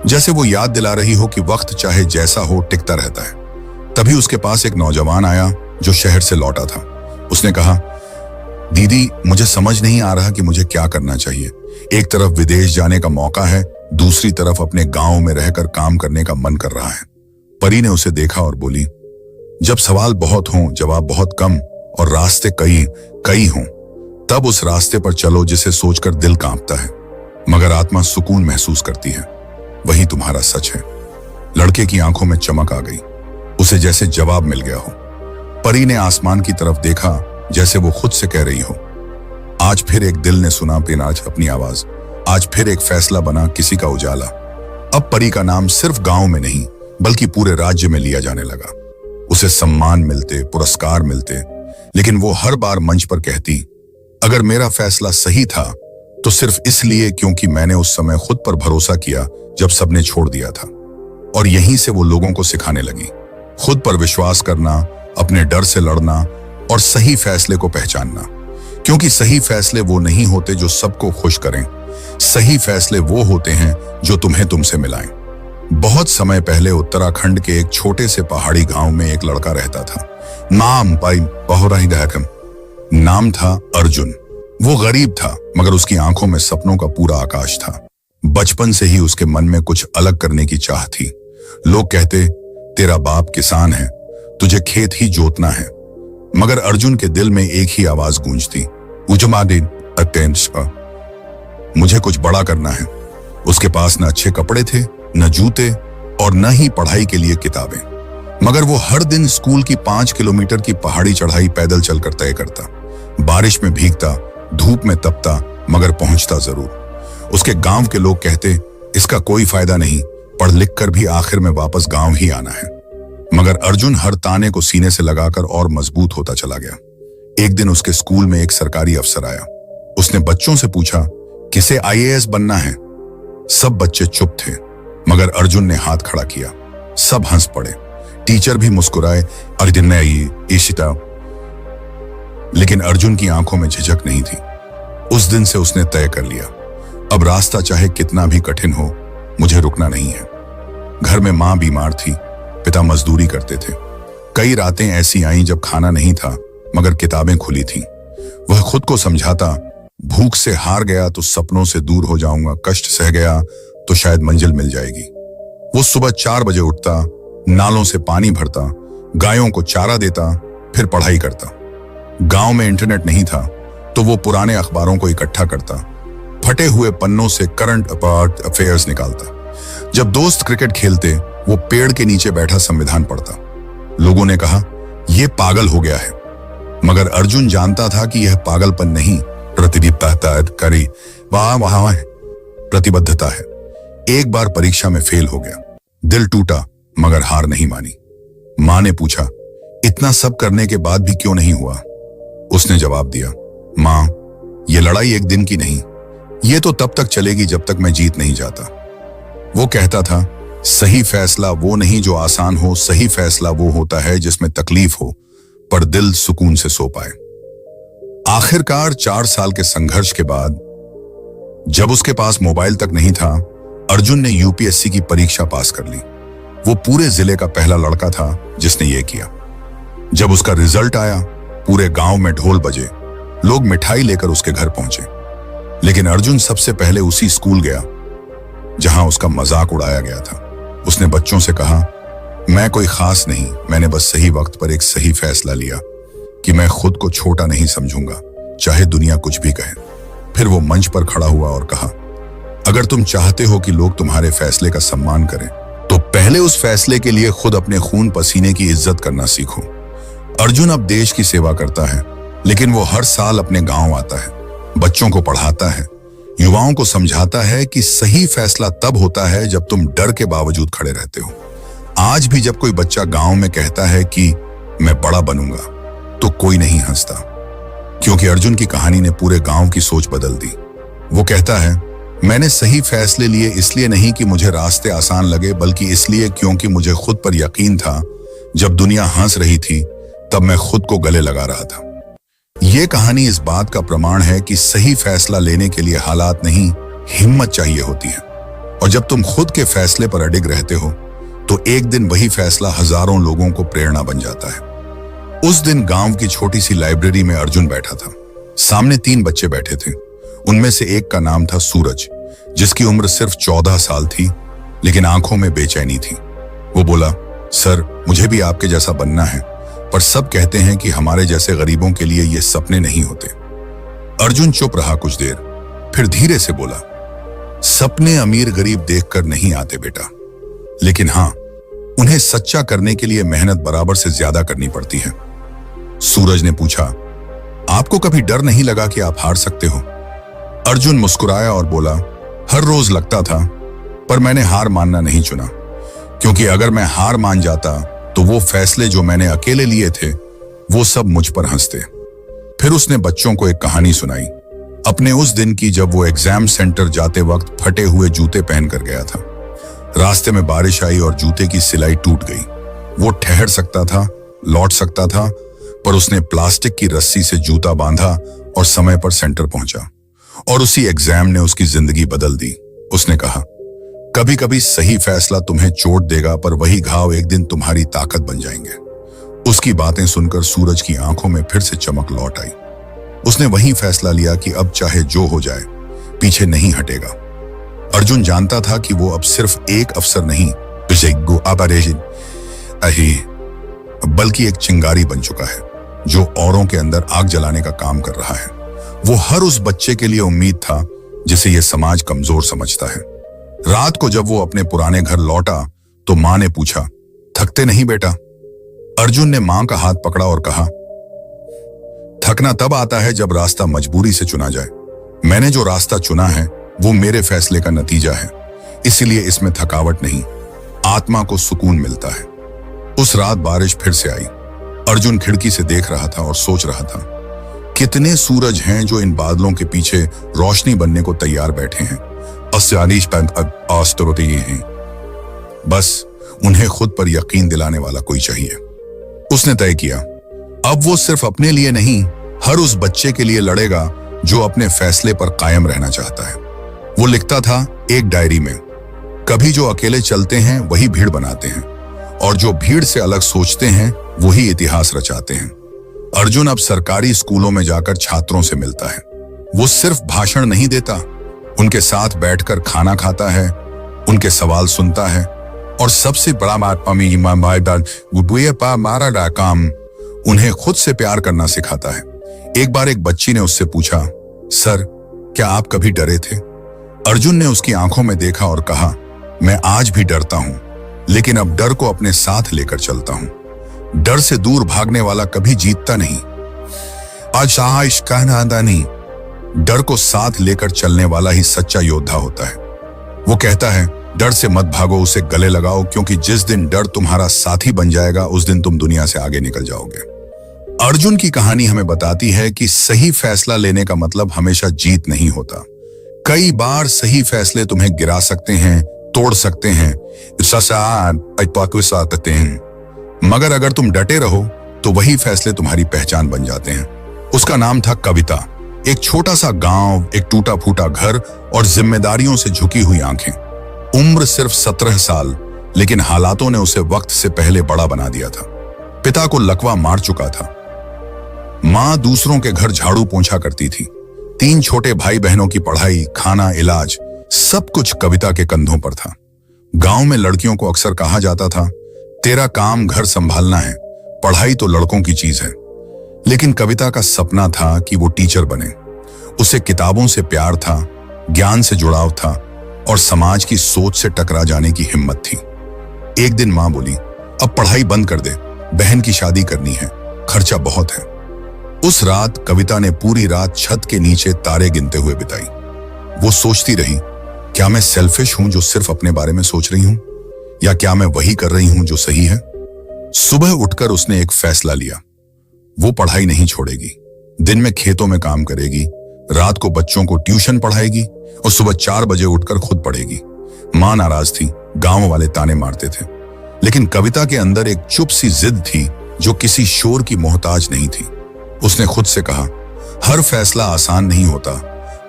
जैसे वो याद दिला रही हो कि वक्त चाहे जैसा हो टिकता रहता है। तभी उसके पास एक नौजवान आया जो शहर से लौटा था। उसने कहा, दीदी, मुझे समझ नहीं आ रहा कि मुझे क्या करना चाहिए। एक तरफ विदेश जाने का मौका है, दूसरी तरफ अपने गांव में रहकर काम करने का मन कर रहा है। परी ने उसे देखा और बोली, जब सवाल बहुत हों, जवाब बहुत कम और रास्ते कई हों, तब उस रास्ते पर चलो जिसे सोचकर दिल कांपता है मगर आत्मा सुकून महसूस करती है। वही तुम्हारा सच है। लड़के की आंखों में चमक आ गई, उसे जैसे जवाब मिल गया हो। परी ने आसमान की तरफ देखा जैसे वो खुद से कह रही हो, आज फिर एक दिल ने सुना पिनाज अपनी आवाज, आज फिर एक फैसला बना किसी का उजाला। अब परी का नाम सिर्फ गांव में नहीं बल्कि पूरे राज्य में लिया जाने लगा। उसे सम्मान मिलते, पुरस्कार मिलते, लेकिन वो हर बार मंच पर कहती, अगर मेरा फैसला सही था तो सिर्फ इसलिए क्योंकि मैंने उस समय खुद पर भरोसा किया जब सबने छोड़ दिया था। और यहीं से वो लोगों को सिखाने लगी, खुद पर विश्वास करना, अपने डर से लड़ना और सही फैसले को पहचानना। क्योंकि सही फैसले वो नहीं होते जो सबको खुश करें, सही फैसले वो होते हैं जो तुम्हें तुमसे मिलाएं। बहुत समय पहले उत्तराखंड के एक छोटे से पहाड़ी गांव में एक लड़का रहता था। नाम था अर्जुन। वो गरीब था मगर उसकी आंखों में सपनों का पूरा आकाश था। बचपन से ही उसके मन में कुछ अलग करने की चाह थी। लोग कहते, तेरा बाप किसान है, तुझे खेत ही जोतना है, मगर अर्जुन के दिल में एक ही आवाज गूंजती, मुझे कुछ बड़ा करना है। उसके पास न अच्छे कपड़े थे, न जूते और न ही पढ़ाई के लिए किताबें, मगर वो हर दिन स्कूल की 5 किलोमीटर की पहाड़ी चढ़ाई पैदल चलकर तय करता। बारिश में भीगता, धूप में तपता, मगर पहुंचता जरूर। उसके गांव के लोग कहते, इसका कोई फायदा नहीं, पढ़ लिख कर भी आखिर में वापस गांव ही आना है। मगर अर्जुन हर ताने को सीने से लगाकर और मजबूत होता चला गया। एक दिन उसके स्कूल में एक सरकारी अफसर आया। उसने बच्चों से पूछा, किसे IAS बनना है? सब बच्चे चुप थे, मगर अर्जुन ने हाथ खड़ा किया। सब हंस पड़े, टीचर भी मुस्कुराए, लेकिन अर्जुन की आंखों में झिझक नहीं थी। उस दिन से उसने तय कर लिया, अब रास्ता चाहे कितना भी कठिन हो, मुझे रुकना नहीं है। घर में मां बीमार थी, पिता मजदूरी करते थे। कई रातें ऐसी आईं जब खाना नहीं था मगर किताबें खुली थीं। वह खुद को समझाता, भूख से हार गया तो सपनों से दूर हो जाऊंगा, कष्ट सह गया तो शायद मंजिल मिल जाएगी। वो सुबह 4 बजे उठता, नालों से पानी भरता, गायों को चारा देता, फिर पढ़ाई करता। गांव में इंटरनेट नहीं था तो वो पुराने अखबारों को इकट्ठा करता, फटे हुए पन्नों से करंट अफेयर्स निकालता। जब दोस्त क्रिकेट खेलते वो पेड़ के नीचे बैठा संविधान पढ़ता। लोगों ने कहा यह पागल हो गया है, मगर अर्जुन जानता था कि यह पागलपन नहीं, प्रतिबद्धता है। एक बार परीक्षा में फेल हो गया, दिल टूटा मगर हार नहीं मानी। मां ने पूछा इतना सब करने के बाद भी क्यों नहीं हुआ? उसने जवाब दिया, मां, यह लड़ाई एक दिन की नहीं, यह तो तब तक चलेगी जब तक मैं जीत नहीं जाता। वो कहता था सही फैसला वो नहीं जो आसान हो, सही फैसला वो होता है जिसमें तकलीफ हो पर दिल सुकून से सो पाए। आखिरकार 4 साल के संघर्ष के बाद जब उसके पास मोबाइल तक नहीं था, अर्जुन ने यूपीएससी की परीक्षा पास कर ली। वो पूरे जिले का पहला लड़का था जिसने ये किया। जब उसका रिजल्ट आया, पूरे गांव में ढोल बजे, लोग मिठाई लेकर उसके घर पहुंचे। लेकिन अर्जुन सबसे पहले उसी स्कूल गया जहां उसका मजाक उड़ाया गया था। उसने बच्चों से कहा, मैं कोई खास नहीं, मैंने बस सही वक्त पर एक सही फैसला लिया कि मैं खुद को छोटा नहीं समझूंगा, चाहे दुनिया कुछ भी कहे। फिर वो मंच पर खड़ा हुआ और कहा, अगर तुम चाहते हो कि लोग तुम्हारे फैसले का सम्मान करें तो पहले उस फैसले के लिए खुद अपने खून पसीने की इज्जत करना सीखो। अर्जुन अब देश की सेवा करता है, लेकिन वो हर साल अपने गांव आता है, बच्चों को पढ़ाता है, युवाओं को समझाता है कि सही फैसला तब होता है जब तुम डर के बावजूद खड़े रहते हो। आज भी जब कोई बच्चा गांव में कहता है कि मैं बड़ा बनूंगा, तो कोई नहीं हंसता, क्योंकि अर्जुन की कहानी ने पूरे गांव की सोच बदल दी। वो कहता है, मैंने सही फैसले लिए इसलिए नहीं कि मुझे रास्ते आसान लगे, बल्कि इसलिए क्योंकि मुझे खुद पर यकीन था। जब दुनिया हंस रही थी तब मैं खुद को गले लगा रहा था। ये कहानी इस बात का प्रमाण है कि सही फैसला लेने के लिए हालात नहीं, हिम्मत चाहिए होती है। और जब तुम खुद के फैसले पर अडिग रहते हो तो एक दिन वही फैसला हजारों लोगों को प्रेरणा बन जाता है। उस दिन गांव की छोटी सी लाइब्रेरी में अर्जुन बैठा था। सामने 3 बच्चे बैठे थे। उनमें से एक का नाम था सूरज, जिसकी उम्र सिर्फ 14 साल थी, लेकिन आंखों में बेचैनी थी। वो बोला, सर, मुझे भी आपके जैसा बनना है, पर सब कहते हैं कि हमारे जैसे गरीबों के लिए ये सपने नहीं होते। अर्जुन चुप रहा कुछ देर, फिर धीरे से बोला, सपने अमीर गरीब देखकर नहीं आते बेटा, लेकिन हाँ, उन्हें सच्चा करने के लिए मेहनत बराबर से ज्यादा करनी पड़ती है। सूरज ने पूछा, आपको कभी डर नहीं लगा कि आप हार सकते हो? अर्जुन मुस्कुराया और बोला, हर रोज लगता था, पर मैंने हार मानना नहीं चुना, क्योंकि अगर मैं हार मान जाता तो वो फैसले जो मैंने अकेले लिए थे वो सब मुझ पर हंसते। फिर उसने बच्चों को एक कहानी सुनाई, अपने उस दिन की जब वो एग्जाम सेंटर जाते वक्त फटे हुए जूते पहनकर गया था। रास्ते में बारिश आई और जूते की सिलाई टूट गई। वो ठहर सकता था, लौट सकता था, पर उसने प्लास्टिक की रस्सी से जूता बांधा और समय पर सेंटर पहुंचा। और उसी एग्जाम ने उसकी जिंदगी बदल दी। उसने कहा, कभी कभी सही फैसला तुम्हें चोट देगा, पर वही घाव एक दिन तुम्हारी ताकत बन जाएंगे। उसकी बातें सुनकर सूरज की आंखों में फिर से चमक लौट आई। उसने वही फैसला लिया कि अब चाहे जो हो जाए, पीछे नहीं हटेगा। अर्जुन जानता था कि वो अब सिर्फ एक अफसर नहीं, बल्कि एक चिंगारी बन चुका है, जो औरों के अंदर आग जलाने का काम कर रहा है। वो हर उस बच्चे के लिए उम्मीद था जिसे ये समाज कमजोर समझता है। रात को जब वो अपने पुराने घर लौटा तो मां ने पूछा, थकते नहीं बेटा? अर्जुन ने मां का हाथ पकड़ा और कहा, थकना तब आता है जब रास्ता मजबूरी से चुना जाए। मैंने जो रास्ता चुना है वो मेरे फैसले का नतीजा है, इसलिए इसमें थकावट नहीं, आत्मा को सुकून मिलता है। उस रात बारिश फिर से आई। अर्जुन खिड़की से देख रहा था और सोच रहा था, कितने सूरज हैं जो इन बादलों के पीछे रोशनी बनने को तैयार बैठे हैं। हैं, बस उन्हें खुद पर यकीन दिलाने वाला कोई चाहिए। उसने तय किया, अब वो सिर्फ अपने लिए नहीं, हर उस बच्चे के लिए लड़ेगा जो अपने फैसले पर कायम रहना चाहता है। वो लिखता था एक डायरी में, कभी जो अकेले चलते हैं वही भीड़ बनाते हैं, और जो भीड़ से अलग सोचते हैं वही इतिहास रचाते हैं। अर्जुन अब सरकारी स्कूलों में जाकर छात्रों से मिलता है। वो सिर्फ भाषण नहीं देता, उनके साथ बैठकर खाना खाता है, उनके सवाल सुनता है, और सबसे बड़ा मारा काम उन्हें खुद से प्यार करना सिखाता है। एक बार एक बच्ची ने उससे पूछा, सर क्या आप कभी डरे थे? अर्जुन ने उसकी आंखों में देखा और कहा, मैं आज भी डरता हूं, लेकिन अब डर को अपने साथ लेकर चलता हूं। डर से दूर भागने वाला कभी जीतता नहीं। नहीं, डर को साथ लेकर चलने वाला ही सच्चा योद्धा होता है। वो कहता है, डर से मत भागो, उसे गले लगाओ, क्योंकि जिस दिन डर तुम्हारा साथी बन जाएगा उस दिन तुम दुनिया से आगे निकल जाओगे। अर्जुन की कहानी हमें बताती है कि सही फैसला लेने का मतलब हमेशा जीत नहीं होता। कई बार सही फैसले तुम्हें गिरा सकते हैं, तोड़ सकते हैं, मगर अगर तुम डटे रहो तो वही फैसले तुम्हारी पहचान बन जाते हैं। उसका नाम था कविता। एक छोटा सा गांव, एक टूटा फूटा घर और जिम्मेदारियों से झुकी हुई आंखें। उम्र सिर्फ 17 साल, लेकिन हालातों ने उसे वक्त से पहले बड़ा बना दिया था। पिता को लकवा मार चुका था। मां दूसरों के घर झाड़ू पोंछा करती थी। 3 छोटे भाई बहनों की पढ़ाई, खाना, इलाज, सब कुछ कविता के कंधों पर था। गांव में लड़कियों को अक्सर कहा जाता था, तेरा काम घर संभालना है, पढ़ाई तो लड़कों की चीज है। लेकिन कविता का सपना था कि वो टीचर बने। उसे किताबों से प्यार था, ज्ञान से जुड़ाव था और समाज की सोच से टकरा जाने की हिम्मत थी। एक दिन मां बोली, अब पढ़ाई बंद कर दे, बहन की शादी करनी है, खर्चा बहुत है। उस रात कविता ने पूरी रात छत के नीचे तारे गिनते हुए बिताई। वो सोचती रही, क्या मैं सेल्फिश हूं जो सिर्फ अपने बारे में सोच रही हूं, या क्या मैं वही कर रही हूं जो सही है? सुबह उठकर उसने एक फैसला लिया। वो पढ़ाई नहीं छोड़ेगी। दिन में खेतों में काम करेगी, रात को बच्चों को ट्यूशन पढ़ाएगी और सुबह 4 बजे उठकर खुद पढ़ेगी। मां नाराज थी, गांव वाले ताने मारते थे, लेकिन कविता के अंदर एक चुप सी जिद थी जो किसी शोर की मोहताज नहीं थी। उसने खुद से कहा, हर फैसला आसान नहीं होता,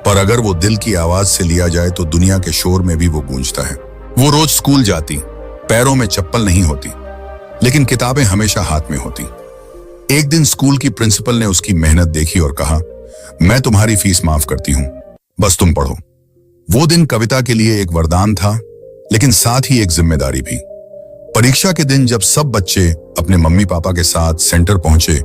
पर अगर वो दिल की आवाज से लिया जाए तो दुनिया के शोर में भी वो गूंजता है। वो रोज स्कूल जाती, पैरों में चप्पल नहीं होती, लेकिन किताबें हमेशा हाथ में होती। एक दिन स्कूल की प्रिंसिपल ने उसकी मेहनत देखी और कहा, मैं तुम्हारी फीस माफ करती हूं, बस तुम पढ़ो। वो दिन कविता के लिए एक वरदान था, लेकिन साथ ही एक जिम्मेदारी भी। परीक्षा के दिन जब सब बच्चे अपने मम्मी पापा के साथ सेंटर पहुंचे,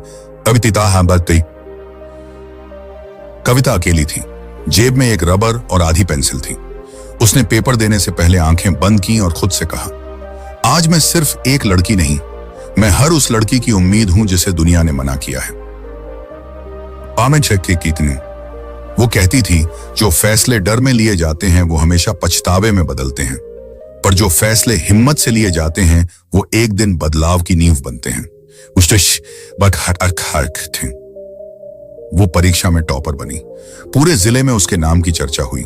कविता अकेली थी। जेब में एक रबर और आधी पेंसिल थी। उसने पेपर देने से पहले आंखें बंद की और खुद से कहा, आज मैं सिर्फ एक लड़की नहीं, मैं हर उस लड़की की उम्मीद हूं जिसे दुनिया ने मना किया है। वो कहती थी, जो फैसले डर में लिए जाते हैं वो हमेशा पछतावे में बदलते हैं, पर जो फैसले हिम्मत से लिए जाते हैं वो एक दिन बदलाव की नींव बनते हैं। वो परीक्षा में टॉपर बनी। पूरे जिले में उसके नाम की चर्चा हुई।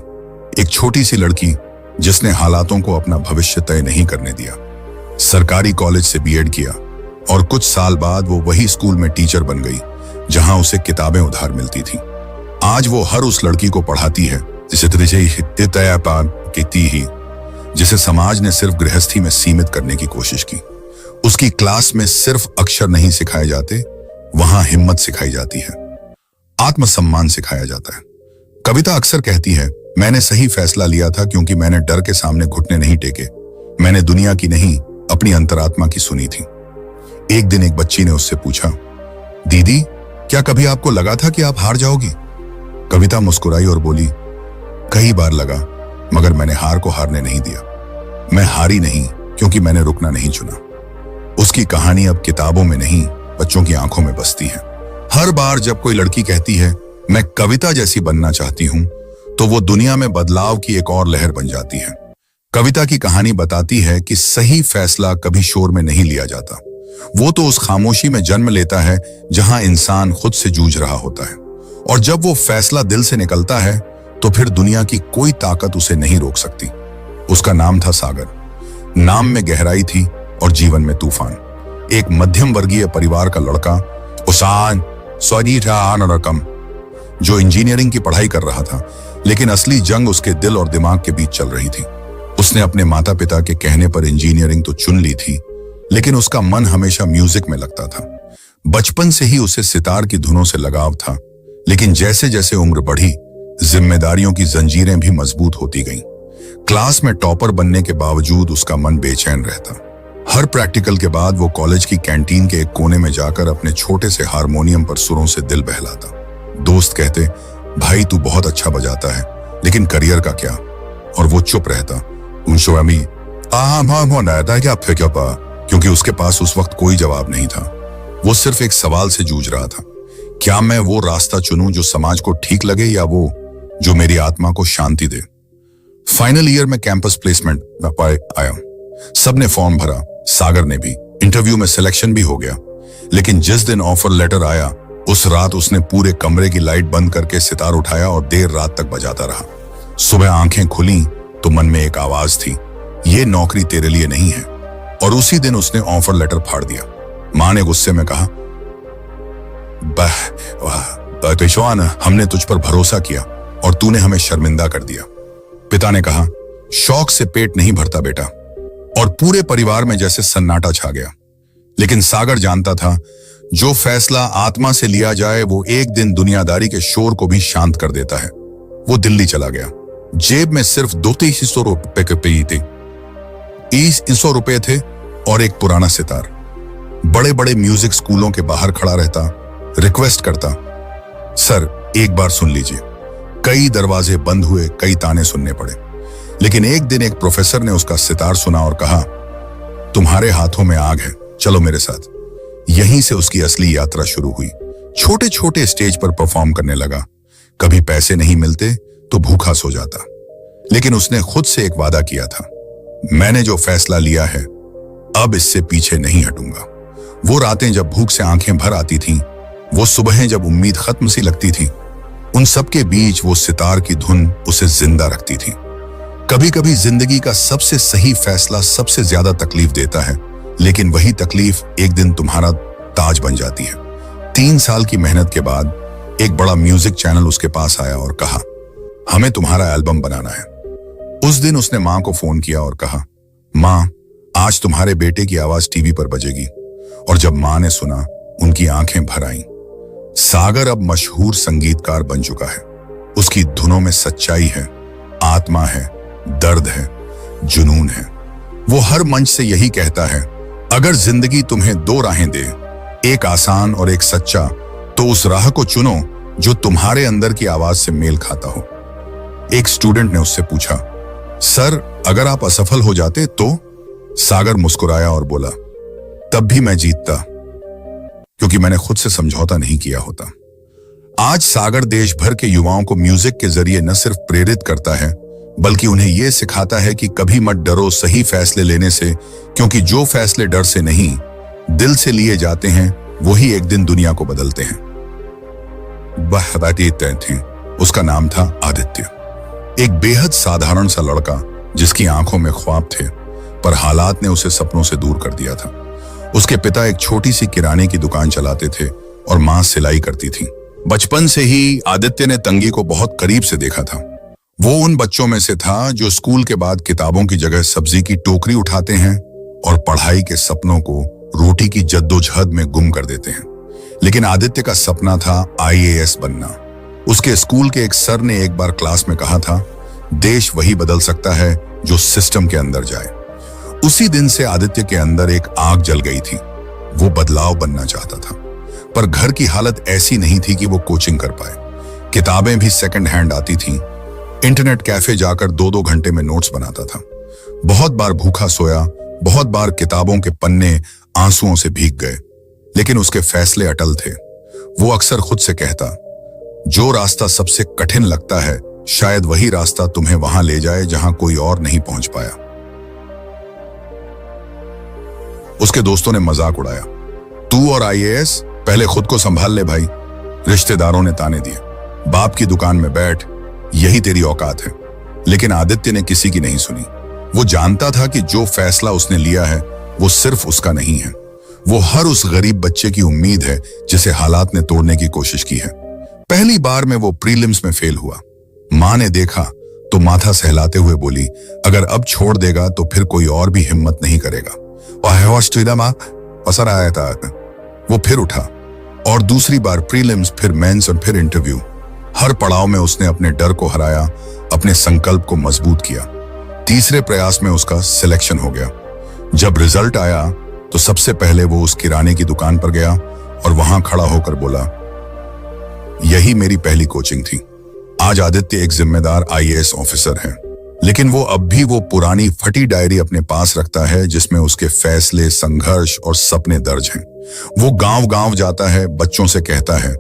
एक छोटी सी लड़की जिसने हालातों को अपना भविष्य तय नहीं करने दिया। सरकारी कॉलेज से बीएड किया और कुछ साल बाद वो वही स्कूल में टीचर बन गई जहां उसे किताबें उधार मिलती थी। आज वो हर उस लड़की को पढ़ाती है जिसे समाज ने सिर्फ गृहस्थी में सीमित करने की कोशिश की। उसकी क्लास में सिर्फ अक्षर नहीं सिखाए जाते, वहां हिम्मत सिखाई जाती है, आत्मसम्मान सिखाया जाता है। कविता अक्सर कहती है, मैंने सही फैसला लिया था क्योंकि मैंने डर के सामने घुटने नहीं टेके। मैंने दुनिया की नहीं, अपनी अंतरात्मा की सुनी थी। एक दिन एक बच्ची ने उससे पूछा, दीदी क्या कभी आपको लगा था कि आप हार जाओगी? कविता मुस्कुराई और बोली, कई बार लगा, मगर मैंने हार को हारने नहीं दिया। मैं हारी नहीं क्योंकि मैंने रुकना नहीं चुना। उसकी कहानी अब किताबों में नहीं, बच्चों की आंखों में बसती है। हर बार जब कोई लड़की कहती है, मैं कविता जैसी बनना चाहती हूं, तो वो दुनिया में बदलाव की एक और लहर बन जाती है। कविता की कहानी बताती है कि सही फैसला कभी शोर में नहीं लिया जाता। वो तो उस खामोशी में जन्म लेता है जहां इंसान खुद से जूझ रहा होता है, और जब वो फैसला दिल से निकलता है तो फिर दुनिया की कोई ताकत उसे नहीं रोक सकती। उसका नाम था सागर। नाम में गहराई थी और जीवन में तूफान। एक मध्यम वर्गीय परिवार का लड़का उसान रकम जो इंजीनियरिंग की पढ़ाई कर रहा था, लेकिन असली जंग उसके दिल और दिमाग के बीच चल रही थी। उसने अपने माता पिता के कहने पर इंजीनियरिंग तो चुन ली थी, लेकिन उसका मन हमेशा म्यूजिक में लगता था। बचपन से ही उसे सितार की धुनों से लगाव था, लेकिन जैसे जैसे उम्र बढ़ी, जिम्मेदारियों की जंजीरें भी मजबूत होती गईं। क्लास में टॉपर बनने के बावजूद उसका मन बेचैन रहता। हर प्रैक्टिकल के बाद वो कॉलेज की कैंटीन के एक कोने में जाकर अपने छोटे से हारमोनियम पर सुरों से दिल बहलाता। दोस्त कहते, भाई तू बहुत अच्छा बजाता है, लेकिन करियर का क्या? और वो चुप रहता। क्योंकि उसके पास उस वक्त कोई जवाब नहीं था। वो सिर्फ एक सवाल से जूझ रहा था, क्या मैं वो रास्ता चुनूं जो समाज को ठीक लगे, या वो जो मेरी आत्मा को शांति दे? फाइनल ईयर में कैंपस प्लेसमेंट आया। सबने फॉर्म भरा, सागर ने भी। इंटरव्यू में सिलेक्शन भी हो गया। लेकिन जिस दिन ऑफर लेटर आया, उस रात उसने पूरे कमरे की लाइट बंद करके सितार उठाया और देर रात तक बजाता रहा। सुबह आंखें खुली तो मन में एक आवाज थी, ये नौकरी तेरे लिए नहीं है। और उसी दिन उसने ऑफर लेटर फाड़ दिया। मां ने गुस्से में कहा, पेशवान, हमने तुझ पर भरोसा किया और तूने हमें शर्मिंदा कर दिया। पिता ने कहा, शौक से पेट नहीं भरता बेटा। और पूरे परिवार में जैसे सन्नाटा छा गया। लेकिन सागर जानता था, जो फैसला आत्मा से लिया जाए वो एक दिन दुनियादारी के शोर को भी शांत कर देता है। वो दिल्ली चला गया। जेब में सिर्फ 200 रुपए थे। 100 रुपए थे और एक पुराना सितार। बड़े बड़े म्यूजिक स्कूलों के बाहर खड़ा रहता, रिक्वेस्ट करता, सर एक बार सुन लीजिए। कई दरवाजे बंद हुए, कई ताने सुनने पड़े। लेकिन एक दिन एक प्रोफेसर ने उसका सितार सुना और कहा, तुम्हारे हाथों में आग है, चलो मेरे साथ। यहीं से उसकी असली यात्रा शुरू हुई। छोटे छोटे स्टेज पर परफॉर्म करने लगा। कभी पैसे नहीं मिलते तो भूखा सो जाता। लेकिन उसने खुद से एक वादा किया था, मैंने जो फैसला लिया है अब इससे पीछे नहीं हटूंगा। वो रातें जब भूख से आंखें भर आती थीं, वो सुबहें जब उम्मीद खत्म सी लगती थी, उन सबके बीच वो सितार की धुन उसे जिंदा रखती थी। कभी कभी जिंदगी का सबसे सही फैसला सबसे ज्यादा तकलीफ देता है, लेकिन वही तकलीफ एक दिन तुम्हारा ताज बन जाती है। 3 साल की मेहनत के बाद एक बड़ा म्यूजिक चैनल उसके पास आया और कहा, हमें तुम्हारा एल्बम बनाना है। उस दिन उसने मां को फोन किया और कहा, मां, आज तुम्हारे बेटे की आवाज टीवी पर बजेगी। और जब मां ने सुना, उनकी आंखें भर आईं। सागर अब मशहूर संगीतकार बन चुका है। उसकी धुनों में सच्चाई है, आत्मा है, दर्द है, जुनून है। वो हर मंच से यही कहता है, अगर जिंदगी तुम्हें 2 राहें दे, एक आसान और एक सच्चा, तो उस राह को चुनो जो तुम्हारे अंदर की आवाज से मेल खाता हो। एक स्टूडेंट ने उससे पूछा, सर अगर आप असफल हो जाते तो? सागर मुस्कुराया और बोला, तब भी मैं जीतता, क्योंकि मैंने खुद से समझौता नहीं किया होता। आज सागर देश भर के युवाओं को म्यूजिक के जरिए न सिर्फ प्रेरित करता है, बल्कि उन्हें यह सिखाता है कि कभी मत डरो सही फैसले लेने से, क्योंकि जो फैसले डर से नहीं, दिल से लिए जाते हैं, वही एक दिन दुनिया को बदलते हैं। वह तय थे। उसका नाम था आदित्य। एक बेहद साधारण सा लड़का जिसकी आंखों में ख्वाब थे, पर हालात ने उसे सपनों से दूर कर दिया था। उसके पिता एक छोटी सी किराने की दुकान चलाते थे और मां सिलाई करती थी। बचपन से ही आदित्य ने तंगी को बहुत करीब से देखा था। वो उन बच्चों में से था जो स्कूल के बाद किताबों की जगह सब्जी की टोकरी उठाते हैं और पढ़ाई के सपनों को रोटी की जद्दोजहद में गुम कर देते हैं। लेकिन आदित्य का सपना था IAS बनना। उसके स्कूल के एक सर ने एक बार क्लास में कहा था, देश वही बदल सकता है जो सिस्टम के अंदर जाए। उसी दिन से आदित्य के अंदर एक आग जल गई थी। वो बदलाव बनना चाहता था, पर घर की हालत ऐसी नहीं थी कि वो कोचिंग कर पाए। किताबें भी सेकंड हैंड आती थीं। इंटरनेट कैफे जाकर 2-2 घंटे में नोट्स बनाता था। बहुत बार भूखा सोया, बहुत बार किताबों के पन्ने आंसुओं से भीग गए, लेकिन उसके फैसले अटल थे। वो अक्सर खुद से कहता, जो रास्ता सबसे कठिन लगता है, शायद वही रास्ता तुम्हें वहां ले जाए जहां कोई और नहीं पहुंच पाया। उसके दोस्तों ने मजाक उड़ाया, तू और IAS, पहले खुद को संभाल ले भाई। रिश्तेदारों ने ताने दिए, बाप की दुकान में बैठ, यही तेरी औकात है। लेकिन आदित्य ने किसी की नहीं सुनी। वो जानता था कि जो फैसला उसने लिया है वो सिर्फ उसका नहीं है, वो हर उस गरीब बच्चे की उम्मीद है जिसे हालात ने तोड़ने की कोशिश की है। पहली बार में वो प्रीलिम्स में फेल हुआ। मां ने देखा तो माथा सहलाते हुए बोली, अगर अब छोड़ देगा तो फिर कोई और भी हिम्मत नहीं करेगा। पसर आया था। वो फिर उठा और दूसरी बार प्रीलिम्स, फिर मेंस और फिर इंटरव्यू। हर पड़ाव में उसने अपने डर को हराया, अपने संकल्प को मजबूत किया। तीसरे प्रयास में उसका सिलेक्शन हो गया। जब रिजल्ट आया तो सबसे पहले वो उस किराने की दुकान पर गया और वहां खड़ा होकर बोला, यही मेरी पहली कोचिंग थी। आज आदित्य एक जिम्मेदार आईएएस ऑफिसर है, लेकिन वो अब भी वो पुरानी फटी डायरी अपने पास रखता है जिसमें उसके फैसले, संघर्ष और सपने दर्ज हैं। वो गांव गांव जाता है, बच्चों से कहता है,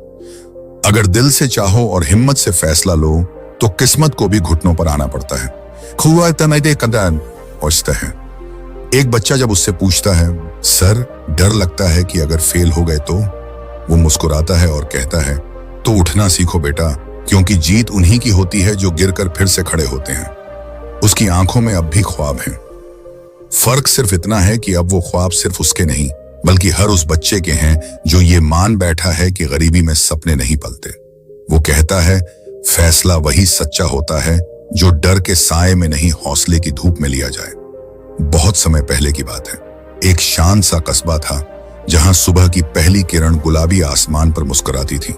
अगर दिल से चाहो और हिम्मत से फैसला लो तो किस्मत को भी घुटनों पर आना पड़ता है। खुआ तनदे कदन पहुंचता है। एक बच्चा जब उससे पूछता है, सर डर लगता है कि अगर फेल हो गए तो, वो मुस्कुराता है और कहता है, तो उठना सीखो बेटा, क्योंकि जीत उन्हीं की होती है जो गिरकर फिर से खड़े होते हैं। उसकी आंखों में अब भी ख्वाब हैं। फर्क सिर्फ इतना है कि अब वो ख्वाब सिर्फ उसके नहीं, बल्कि हर उस बच्चे के हैं जो ये मान बैठा है कि गरीबी में सपने नहीं पलते। वो कहता है, फैसला वही सच्चा होता है जो डर के साए में नहीं, हौसले की धूप में लिया जाए। बहुत समय पहले की बात है। एक शांत सा कस्बा था जहां सुबह की पहली किरण गुलाबी आसमान पर मुस्कुराती थी,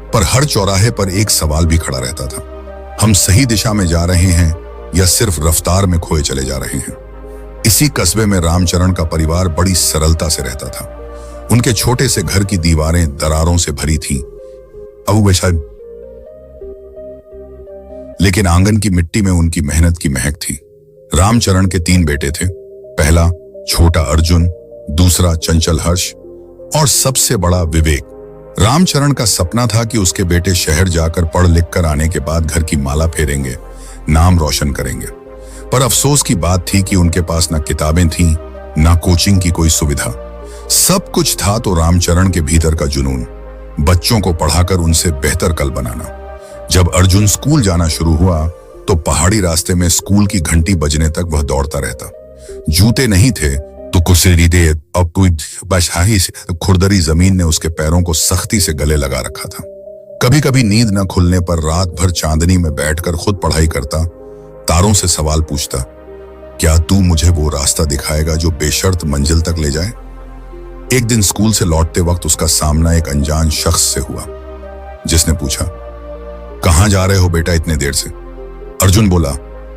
पर हर चौराहे पर एक सवाल भी खड़ा रहता था, हम सही दिशा में जा रहे हैं या सिर्फ रफ्तार में खोए चले जा रहे हैं। इसी कस्बे में रामचरण का परिवार बड़ी सरलता से रहता था। उनके छोटे से घर की दीवारें दरारों से भरी थीं, लेकिन आंगन की मिट्टी में उनकी मेहनत की महक थी। रामचरण के 3 बेटे थे। पहला छोटा अर्जुन, दूसरा चंचल हर्ष और सबसे बड़ा विवेक। रामचरण का सपना था कि उसके बेटे शहर जाकर पढ़ लिख कर आने के बाद घर की माला फेरेंगे, नाम रोशन करेंगे। पर अफसोस की बात थी कि उनके पास न किताबें थीं, न कोचिंग की कोई सुविधा। सब कुछ था तो रामचरण के भीतर का जुनून, बच्चों को पढ़ाकर उनसे बेहतर कल बनाना। जब अर्जुन स्कूल जाना शुरू हुआ तो पहाड़ी रास्ते में स्कूल की घंटी बजने तक वह दौड़ता रहता। जूते नहीं थे तो कुसेरी दे, अब कोई बशाही से खुरदरी जमीन ने उसके पैरों को सख्ती से गले लगा रखा था। कभी कभी नींद न खुलने पर रात भर चांदनी में बैठकर खुद पढ़ाई करता, तारों से सवाल पूछता, क्या तू मुझे वो रास्ता दिखाएगा जो बेशर्त मंजिल तक ले जाए? एक दिन स्कूल से लौटते वक्त उसका सामना एक अनजान शख्स से हुआ, जिसने पूछा, कहां जा रहे हो बेटा इतने देर से? अर्जुन बोला,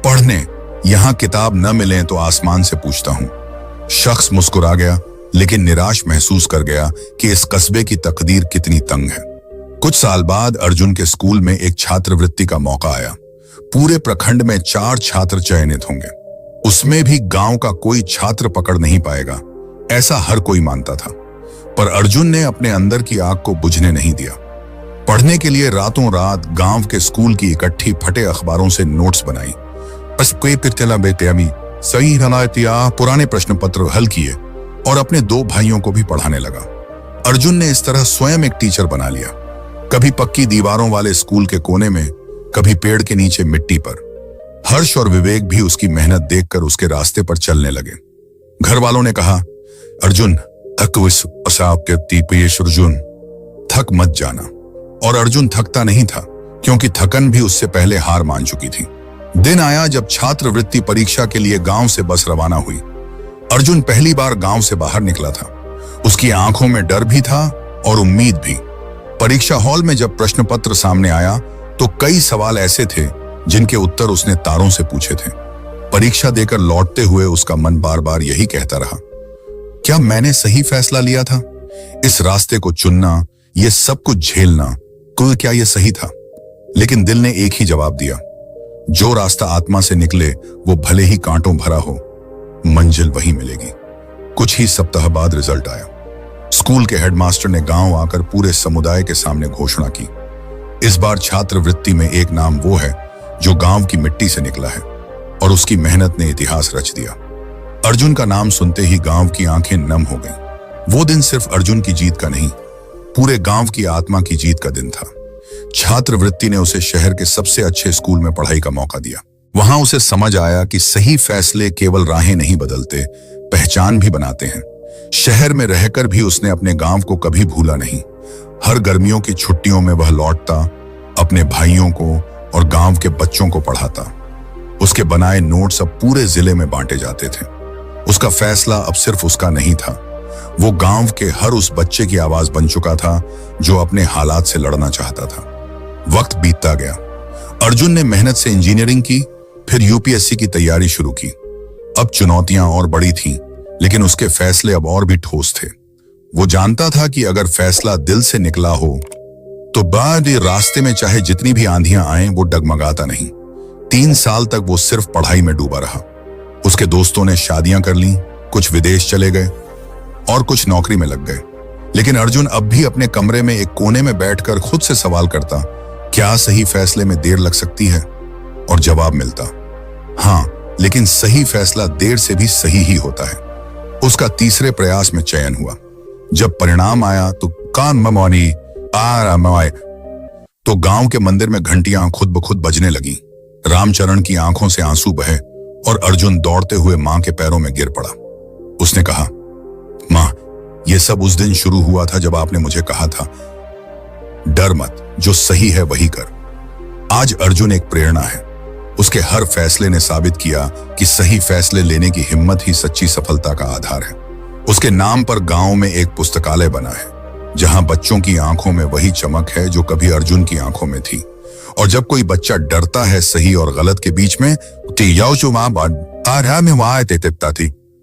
पढ़ने। यहां किताब न मिले तो आसमान से पूछता हूं। शख्स मुस्कुरा गया, लेकिन निराश महसूस कर गया कि इस कस्बे की तकदीर कितनी तंग है। कुछ साल बाद अर्जुन के स्कूल में एक छात्रवृत्ति का मौका आया। पूरे प्रखंड में 4 छात्र चयनित होंगे। उसमें भी गांव का कोई छात्र पकड़ नहीं पाएगा, ऐसा हर कोई मानता था। पर अर्जुन ने अपने अंदर की आग को बुझने नहीं दिया। पढ़ने के लिए रातों रात गांव के स्कूल की इकट्ठी फटे अखबारों से नोट्स बनाई, सही पुराने प्रश्न पत्र हल किए और अपने 2 भाइयों को भी पढ़ाने लगा। अर्जुन ने इस तरह स्वयं एक टीचर बना लिया। कभी पक्की दीवारों वाले स्कूल के कोने में, कभी पेड़ के नीचे मिट्टी पर। हर्ष और विवेक भी उसकी मेहनत देखकर उसके रास्ते पर चलने लगे। घर वालों ने कहा, अर्जुन थक मत जाना। और अर्जुन थकता नहीं था, क्योंकि थकन भी उससे पहले हार मान चुकी थी। दिन आया जब छात्रवृत्ति परीक्षा के लिए गांव से बस रवाना हुई। अर्जुन पहली बार गांव से बाहर निकला था। उसकी आंखों में डर भी था और उम्मीद भी। परीक्षा हॉल में जब प्रश्न पत्र सामने आया तो कई सवाल ऐसे थे जिनके उत्तर उसने तारों से पूछे थे। परीक्षा देकर लौटते हुए उसका मन बार बार यही कहता रहा, क्या मैंने सही फैसला लिया था? इस रास्ते को चुनना, ये सब कुछ झेलना, क्या ये सही था? लेकिन दिल ने एक ही जवाब दिया, जो रास्ता आत्मा से निकले वो भले ही कांटों भरा हो, मंजिल वही मिलेगी। कुछ ही सप्ताह बाद रिजल्ट आया। स्कूल के हेडमास्टर ने गांव आकर पूरे समुदाय के सामने घोषणा की, इस बार छात्रवृत्ति में एक नाम वो है जो गांव की मिट्टी से निकला है और उसकी मेहनत ने इतिहास रच दिया। अर्जुन का नाम सुनते ही गांव की आंखें नम हो गईं। वो दिन सिर्फ अर्जुन की जीत का नहीं, पूरे गांव की आत्मा की जीत का दिन था। छात्रवृत्ति ने उसे शहर के सबसे अच्छे स्कूल में पढ़ाई का मौका दिया। वहां उसे समझ आया कि सही फैसले केवल राहें नहीं बदलते, पहचान भी बनाते हैं। शहर में रहकर भी उसने अपने गांव को कभी भूला नहीं। हर गर्मियों की छुट्टियों में वह लौटता, अपने भाइयों को और गांव के बच्चों को पढ़ाता। उसके बनाए नोट्स अब पूरे जिले में बांटे जाते थे। उसका फैसला अब सिर्फ उसका नहीं था, वो गांव के हर उस बच्चे की आवाज बन चुका था जो अपने हालात से लड़ना चाहता था। वक्त बीतता गया। अर्जुन ने मेहनत से इंजीनियरिंग की, फिर यूपीएससी की तैयारी शुरू की। अब चुनौतियां और बड़ी थीं, लेकिन उसके फैसले अब और भी ठोस थे। वो जानता था कि अगर फैसला दिल से निकला हो तो बाद रास्ते में चाहे जितनी भी आंधियां आए वो डगमगाता नहीं। 3 साल तक वो सिर्फ पढ़ाई में डूबा रहा। उसके दोस्तों ने शादियां कर लीं, कुछ विदेश चले गए और कुछ नौकरी में लग गए। लेकिन अर्जुन अब भी अपने कमरे में एक कोने में बैठकर खुद से सवाल करता, क्या सही फैसले में देर लग सकती है? और जवाब मिलता, हाँ, लेकिन सही फैसला देर से भी सही ही होता है। उसका तीसरे प्रयास में चयन हुआ। जब परिणाम आया तो कान ममौनी आराम तो गांव के मंदिर में घंटियां खुद ब खुद बजने लगी। रामचरण की आंखों से आंसू बहे और अर्जुन दौड़ते हुए मां के पैरों में गिर पड़ा। उसने कहा, मां, यह सब उस दिन शुरू हुआ था जब आपने मुझे कहा था, डर मत, जो सही है वही कर। आज अर्जुन एक प्रेरणा है। उसके हर फैसले ने साबित किया कि सही फैसले लेने की हिम्मत ही सच्ची सफलता का आधार है। उसके नाम पर गांव में एक पुस्तकालय बना है, जहां बच्चों की आंखों में वही चमक है जो कभी अर्जुन की आंखों में थी। और जब कोई बच्चा डरता है सही और गलत के बीच में,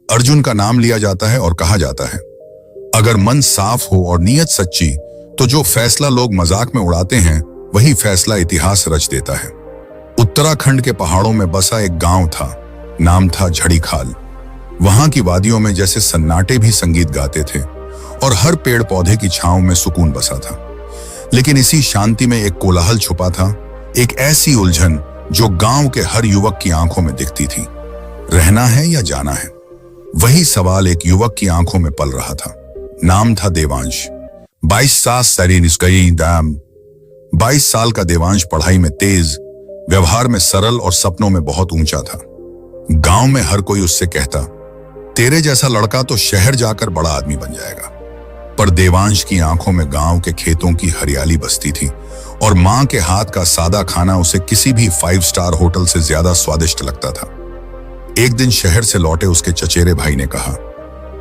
अर्जुन का नाम लिया जाता है और कहा जाता है, अगर मन साफ हो और नीयत सच्ची, तो जो फैसला लोग मजाक में उड़ाते हैं वही फैसला इतिहास रच देता है। उत्तराखंड के पहाड़ों में बसा एक गांव था, नाम था झड़ीखाल। वहां की वादियों में जैसे सन्नाटे भी संगीत गाते थे और हर पेड़ पौधे की छांव में सुकून बसा था। लेकिन इसी शांति में एक कोलाहल छुपा था, एक ऐसी उलझन जो गांव के हर युवक की आंखों में दिखती थी। रहना है या जाना है? वही सवाल एक युवक की आंखों में पल रहा था। नाम था देवांश। 22 साल का देवांश पढ़ाई में तेज, व्यवहार में सरल और सपनों में बहुत ऊंचा था। गांव में हर कोई उससे कहता, तेरे जैसा लड़का तो शहर जाकर बड़ा आदमी बन जाएगा। पर देवांश की आंखों में गांव के खेतों की हरियाली बसती थी और मां के हाथ का सादा खाना उसे किसी भी 5 स्टार होटल से ज्यादा स्वादिष्ट लगता था। एक दिन शहर से लौटे उसके चचेरे भाई ने कहा,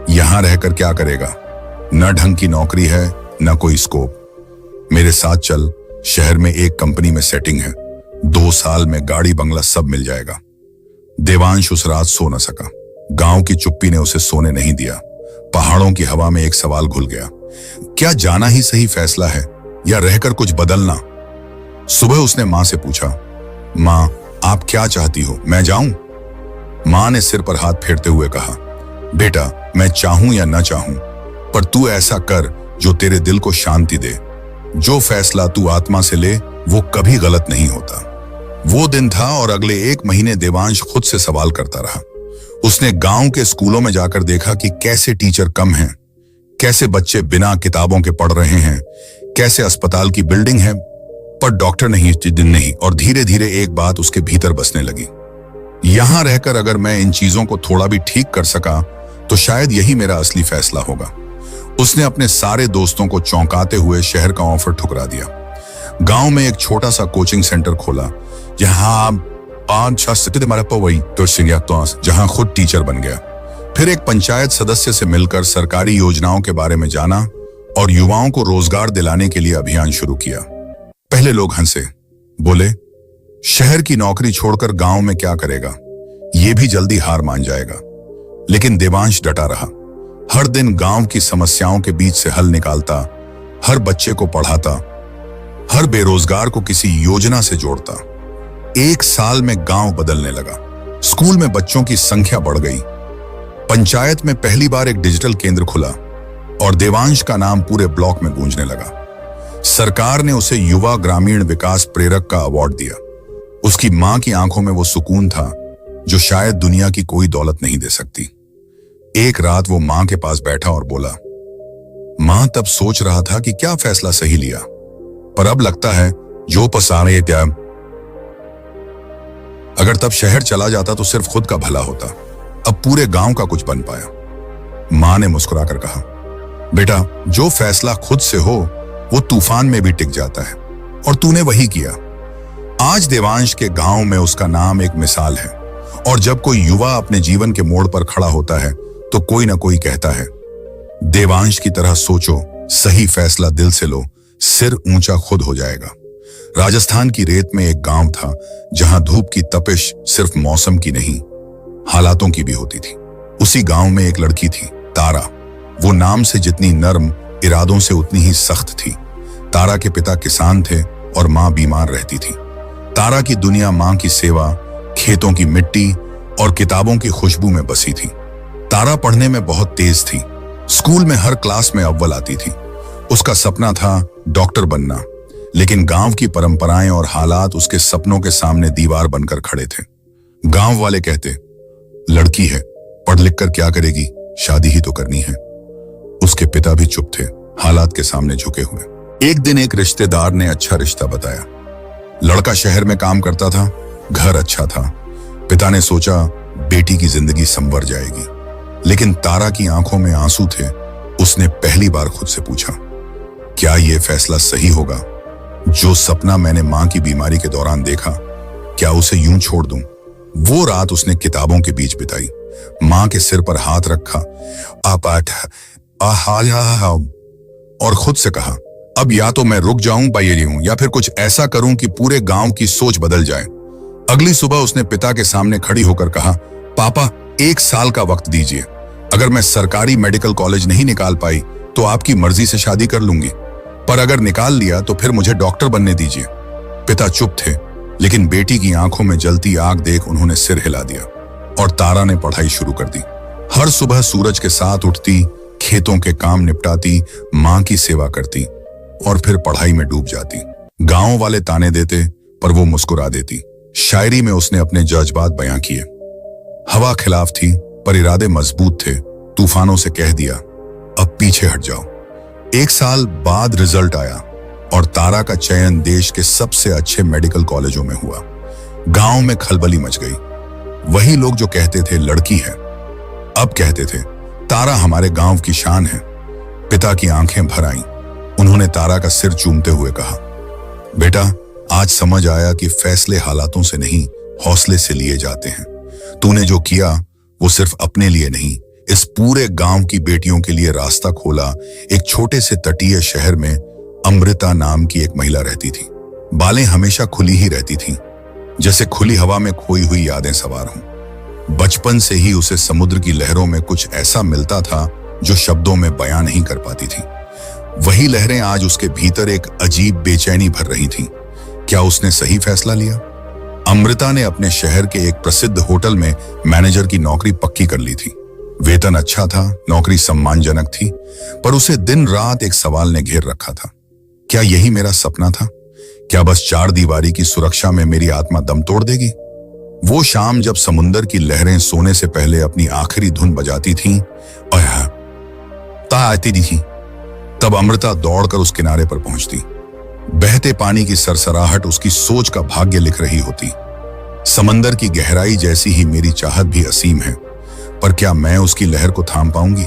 यहां रहकर क्या करेगा? न ढंग की नौकरी है, न कोई स्कोप। मेरे साथ चल, शहर में एक कंपनी में सेटिंग है, 2 साल में गाड़ी बंगला सब मिल जाएगा। देवांश उस रात सो न सका। गांव की चुप्पी ने उसे सोने नहीं दिया। पहाड़ों की हवा में एक सवाल घुल गया, क्या जाना ही सही फैसला है या रहकर कुछ बदलना? सुबह उसने मां से पूछा, मां, आप क्या चाहती हो, मैं जाऊं? मां ने सिर पर हाथ फेरते हुए कहा, बेटा, मैं चाहूं या न चाहूं, पर तू ऐसा कर जो तेरे दिल को शांति दे। जो फैसला तू आत्मा से ले वो कभी गलत नहीं होता। वो दिन था और अगले 1 महीने देवांश खुद से सवाल करता रहा। उसने गांव के स्कूलों में जाकर देखा कि कैसे टीचर कम हैं, कैसे बच्चे बिना किताबों के पढ़ रहे हैं, कैसे अस्पताल की बिल्डिंग है पर डॉक्टर नहीं, दिन नहीं। और धीरे धीरे एक बात उसके भीतर बसने लगी, यहां रहकर अगर मैं इन चीजों को थोड़ा भी ठीक कर सका तो शायद यही मेरा असली फैसला होगा। उसने अपने सारे दोस्तों को चौंकाते हुए शहर का ऑफर ठुकरा दिया। गांव में एक छोटा सा कोचिंग सेंटर खोला, जहां खुद टीचर बन गया। फिर एक पंचायत सदस्य से मिलकर सरकारी योजनाओं के बारे में जाना और युवाओं को रोजगार दिलाने के लिए अभियान शुरू किया। पहले लोग हंसे, बोले, शहर की नौकरी छोड़कर गांव में क्या करेगा, ये भी जल्दी हार मान जाएगा। लेकिन देवांश डटा रहा। हर दिन गांव की समस्याओं के बीच से हल निकालता, हर बच्चे को पढ़ाता, हर बेरोजगार को किसी योजना से जोड़ता। 1 साल में गांव बदलने लगा। स्कूल में बच्चों की संख्या बढ़ गई, पंचायत में पहली बार एक डिजिटल केंद्र खुला और देवांश का नाम पूरे ब्लॉक में गूंजने लगा। सरकार ने उसे युवा ग्रामीण विकास प्रेरक का अवार्ड दिया। उसकी मां की आंखों में वो सुकून था जो शायद दुनिया की कोई दौलत नहीं दे सकती। एक रात वो मां के पास बैठा और बोला, मां, तब सोच रहा था कि क्या फैसला सही लिया, पर अब लगता है जो पसारे त्या। अगर तब शहर चला जाता तो सिर्फ खुद का भला होता, अब पूरे गांव का कुछ बन पाया। मां ने मुस्कुराकर कहा, बेटा, जो फैसला खुद से हो वो तूफान में भी टिक जाता है, और तूने वही किया। आज देवांश के गांव में उसका नाम एक मिसाल है, और जब कोई युवा अपने जीवन के मोड़ पर खड़ा होता है तो कोई ना कोई कहता है, देवांश की तरह सोचो, सही फैसला दिल से लो, सिर ऊंचा खुद हो जाएगा। राजस्थान की रेत में एक गांव था जहां धूप की तपिश सिर्फ मौसम की नहीं, हालातों की भी होती थी। उसी गांव में एक लड़की थी, तारा। वो नाम से जितनी नर्म, इरादों से उतनी ही सख्त थी। तारा के पिता किसान थे और मां बीमार रहती थी। तारा की दुनिया मां की सेवा, खेतों की मिट्टी और किताबों की खुशबू में बसी थी। तारा पढ़ने में बहुत तेज थी। स्कूल में हर क्लास में अव्वल आती थी। उसका सपना था डॉक्टर बनना, लेकिन गांव की परंपराएं और हालात उसके सपनों के सामने दीवार बनकर खड़े थे। गांव वाले कहते, लड़की है, पढ़ लिख कर क्या करेगी, शादी ही तो करनी है। उसके पिता भी चुप थे, हालात के सामने झुके हुए। एक दिन एक रिश्तेदार ने अच्छा रिश्ता बताया। लड़का शहर में काम करता था, घर अच्छा था। पिता ने सोचा बेटी की जिंदगी संवर जाएगी, लेकिन तारा की आंखों में आंसू थे। उसने पहली बार खुद से पूछा, क्या यह फैसला सही होगा? जो सपना मैंने मां की बीमारी के दौरान देखा, क्या उसे यूं छोड़ दूं? वो रात उसने किताबों के बीच बिताई, मां के सिर पर हाथ रखा और खुद से कहा, अब या तो मैं रुक जाऊं या फिर कुछ ऐसा करूं कि पूरे गांव की सोच बदल जाए। अगली सुबह उसने पिता के सामने खड़ी होकर कहा, पापा 1 साल का वक्त दीजिए। अगर मैं सरकारी मेडिकल कॉलेज नहीं निकाल पाई तो आपकी मर्जी से शादी कर लूंगी, पर अगर निकाल लिया तो फिर मुझे डॉक्टर बनने दीजिए। पिता चुप थे, लेकिन बेटी की आंखों में जलती आग देख उन्होंने सिर हिला दिया और तारा ने पढ़ाई शुरू कर दी। हर सुबह सूरज के साथ उठती, खेतों के काम निपटाती, मां की सेवा करती और फिर पढ़ाई में डूब जाती। गांव वाले ताने देते पर वो मुस्कुरा देती। शायरी में उसने अपने जज्बात बयां किए। हवा खिलाफ थी पर इरादे मजबूत थे। तूफानों से कह दिया, अब पीछे हट जाओ। 1 साल बाद रिजल्ट आया और तारा का चयन देश के सबसे अच्छे मेडिकल कॉलेजों में हुआ। गांव में खलबली मच गई। वही लोग जो कहते थे लड़की है, अब कहते थे तारा हमारे गांव की शान है। पिता की आंखें भर आईं। उन्होंने तारा का सिर चूमते हुए कहा, बेटा आज समझ आया कि फैसले हालातों से नहीं, हौसले से लिए जाते हैं। तूने जो किया वो सिर्फ अपने लिए नहीं, इस पूरे गांव की बेटियों के लिए रास्ता खोला। एक छोटे से तटीय शहर में अमृता नाम की एक महिला रहती थी। बालें हमेशा खुली ही रहती थीं, जैसे खुली हवा में खोई हुई यादें सवार हों। बचपन से ही उसे समुद्र की लहरों में कुछ ऐसा मिलता था जो शब्दों में बयां नहीं कर पाती थी। वही लहरें आज उसके भीतर एक अजीब बेचैनी भर रही थीं। क्या उसने सही फैसला लिया? अमृता ने अपने शहर के एक प्रसिद्ध होटल में मैनेजर की नौकरी पक्की कर ली थी। वेतन अच्छा था, नौकरी सम्मानजनक थी, पर उसे दिन रात एक सवाल ने घेर रखा था, क्या यही मेरा सपना था? क्या बस 4 दीवारी की सुरक्षा में मेरी आत्मा दम तोड़ देगी? वो शाम जब समुंदर की लहरें सोने से पहले अपनी आखिरी धुन बजाती थीं और आती थी, तब अमृता दौड़कर उस किनारे पर पहुंचती। बहते पानी की सरसराहट उसकी सोच का भाग्य लिख रही होती। समंदर की गहराई जैसी ही मेरी चाहत भी असीम है, पर क्या मैं उसकी लहर को थाम पाऊंगी?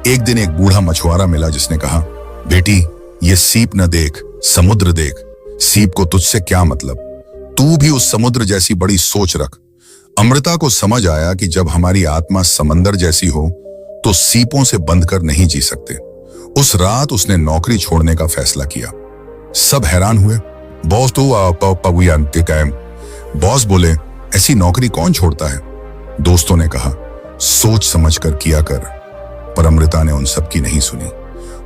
एक दिन एक बूढ़ा मछुआरा मिला जिसने कहा, बेटी ये सीप न देख, समुद्र देख। सीप को तुझसे क्या मतलब? तू भी उस समुद्र जैसी बड़ी सोच रख। अमृता को समझ आया कि जब हमारी आत्मा समंदर जैसी हो तो सीपों से बंध कर नहीं जी सकते। उस रात उसने नौकरी छोड़ने का फैसला किया। सब हैरान हुए। बॉस बॉस बोले, ऐसी नौकरी कौन छोड़ता है? दोस्तों ने कहा, सोच समझ कर किया कर। पर अमृता ने उन सब की नहीं सुनी।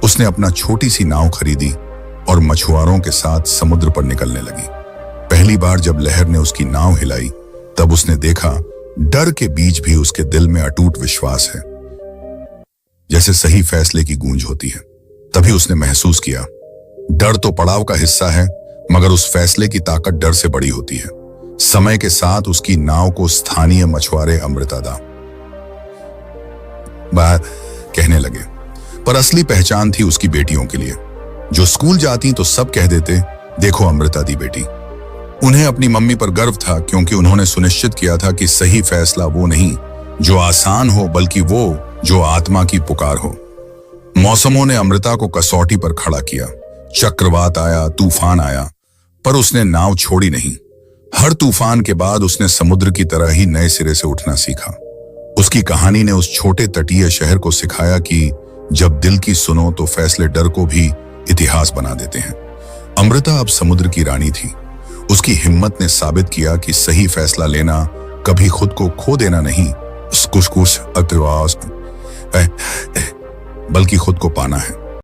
उसने अपना छोटी सी नाव खरीदी और मछुआरों के साथ समुद्र पर निकलने लगी। पहली बार जब लहर ने उसकी नाव हिलाई, तब उसने देखा डर के बीच भी उसके दिल में अटूट विश्वास है, जैसे सही फैसले की गूंज होती है। तभी उसने महसूस किया, डर तो पड़ाव का हिस्सा है, मगर उस फैसले की ताकत डर से बड़ी होती है। समय के साथ उसकी नाव को स्थानीय मछुआरे अमृता दा कहने लगे, पर असली पहचान थी उसकी बेटियों के लिए। जो स्कूल जाती तो सब कह देते, देखो अमृता दी बेटी। उन्हें अपनी मम्मी पर गर्व था, क्योंकि उन्होंने सुनिश्चित किया था कि सही फैसला वो नहीं जो आसान हो, बल्कि वो जो आत्मा की पुकार हो। मौसमों ने अमृता को कसौटी पर खड़ा किया। चक्रवात आया, तूफान आया, पर उसने नाव छोड़ी नहीं। हर तूफान के बाद उसने समुद्र की तरह ही नए सिरे से उठना सीखा। उसकी कहानी ने उस छोटे तटीय शहर को सिखाया कि जब दिल की सुनो तो फैसले डर को भी इतिहास बना देते हैं। अमृता अब समुद्र की रानी थी। उसकी हिम्मत ने साबित किया कि सही फैसला लेना कभी खुद को खो देना नहीं, बल्कि खुद को पाना है।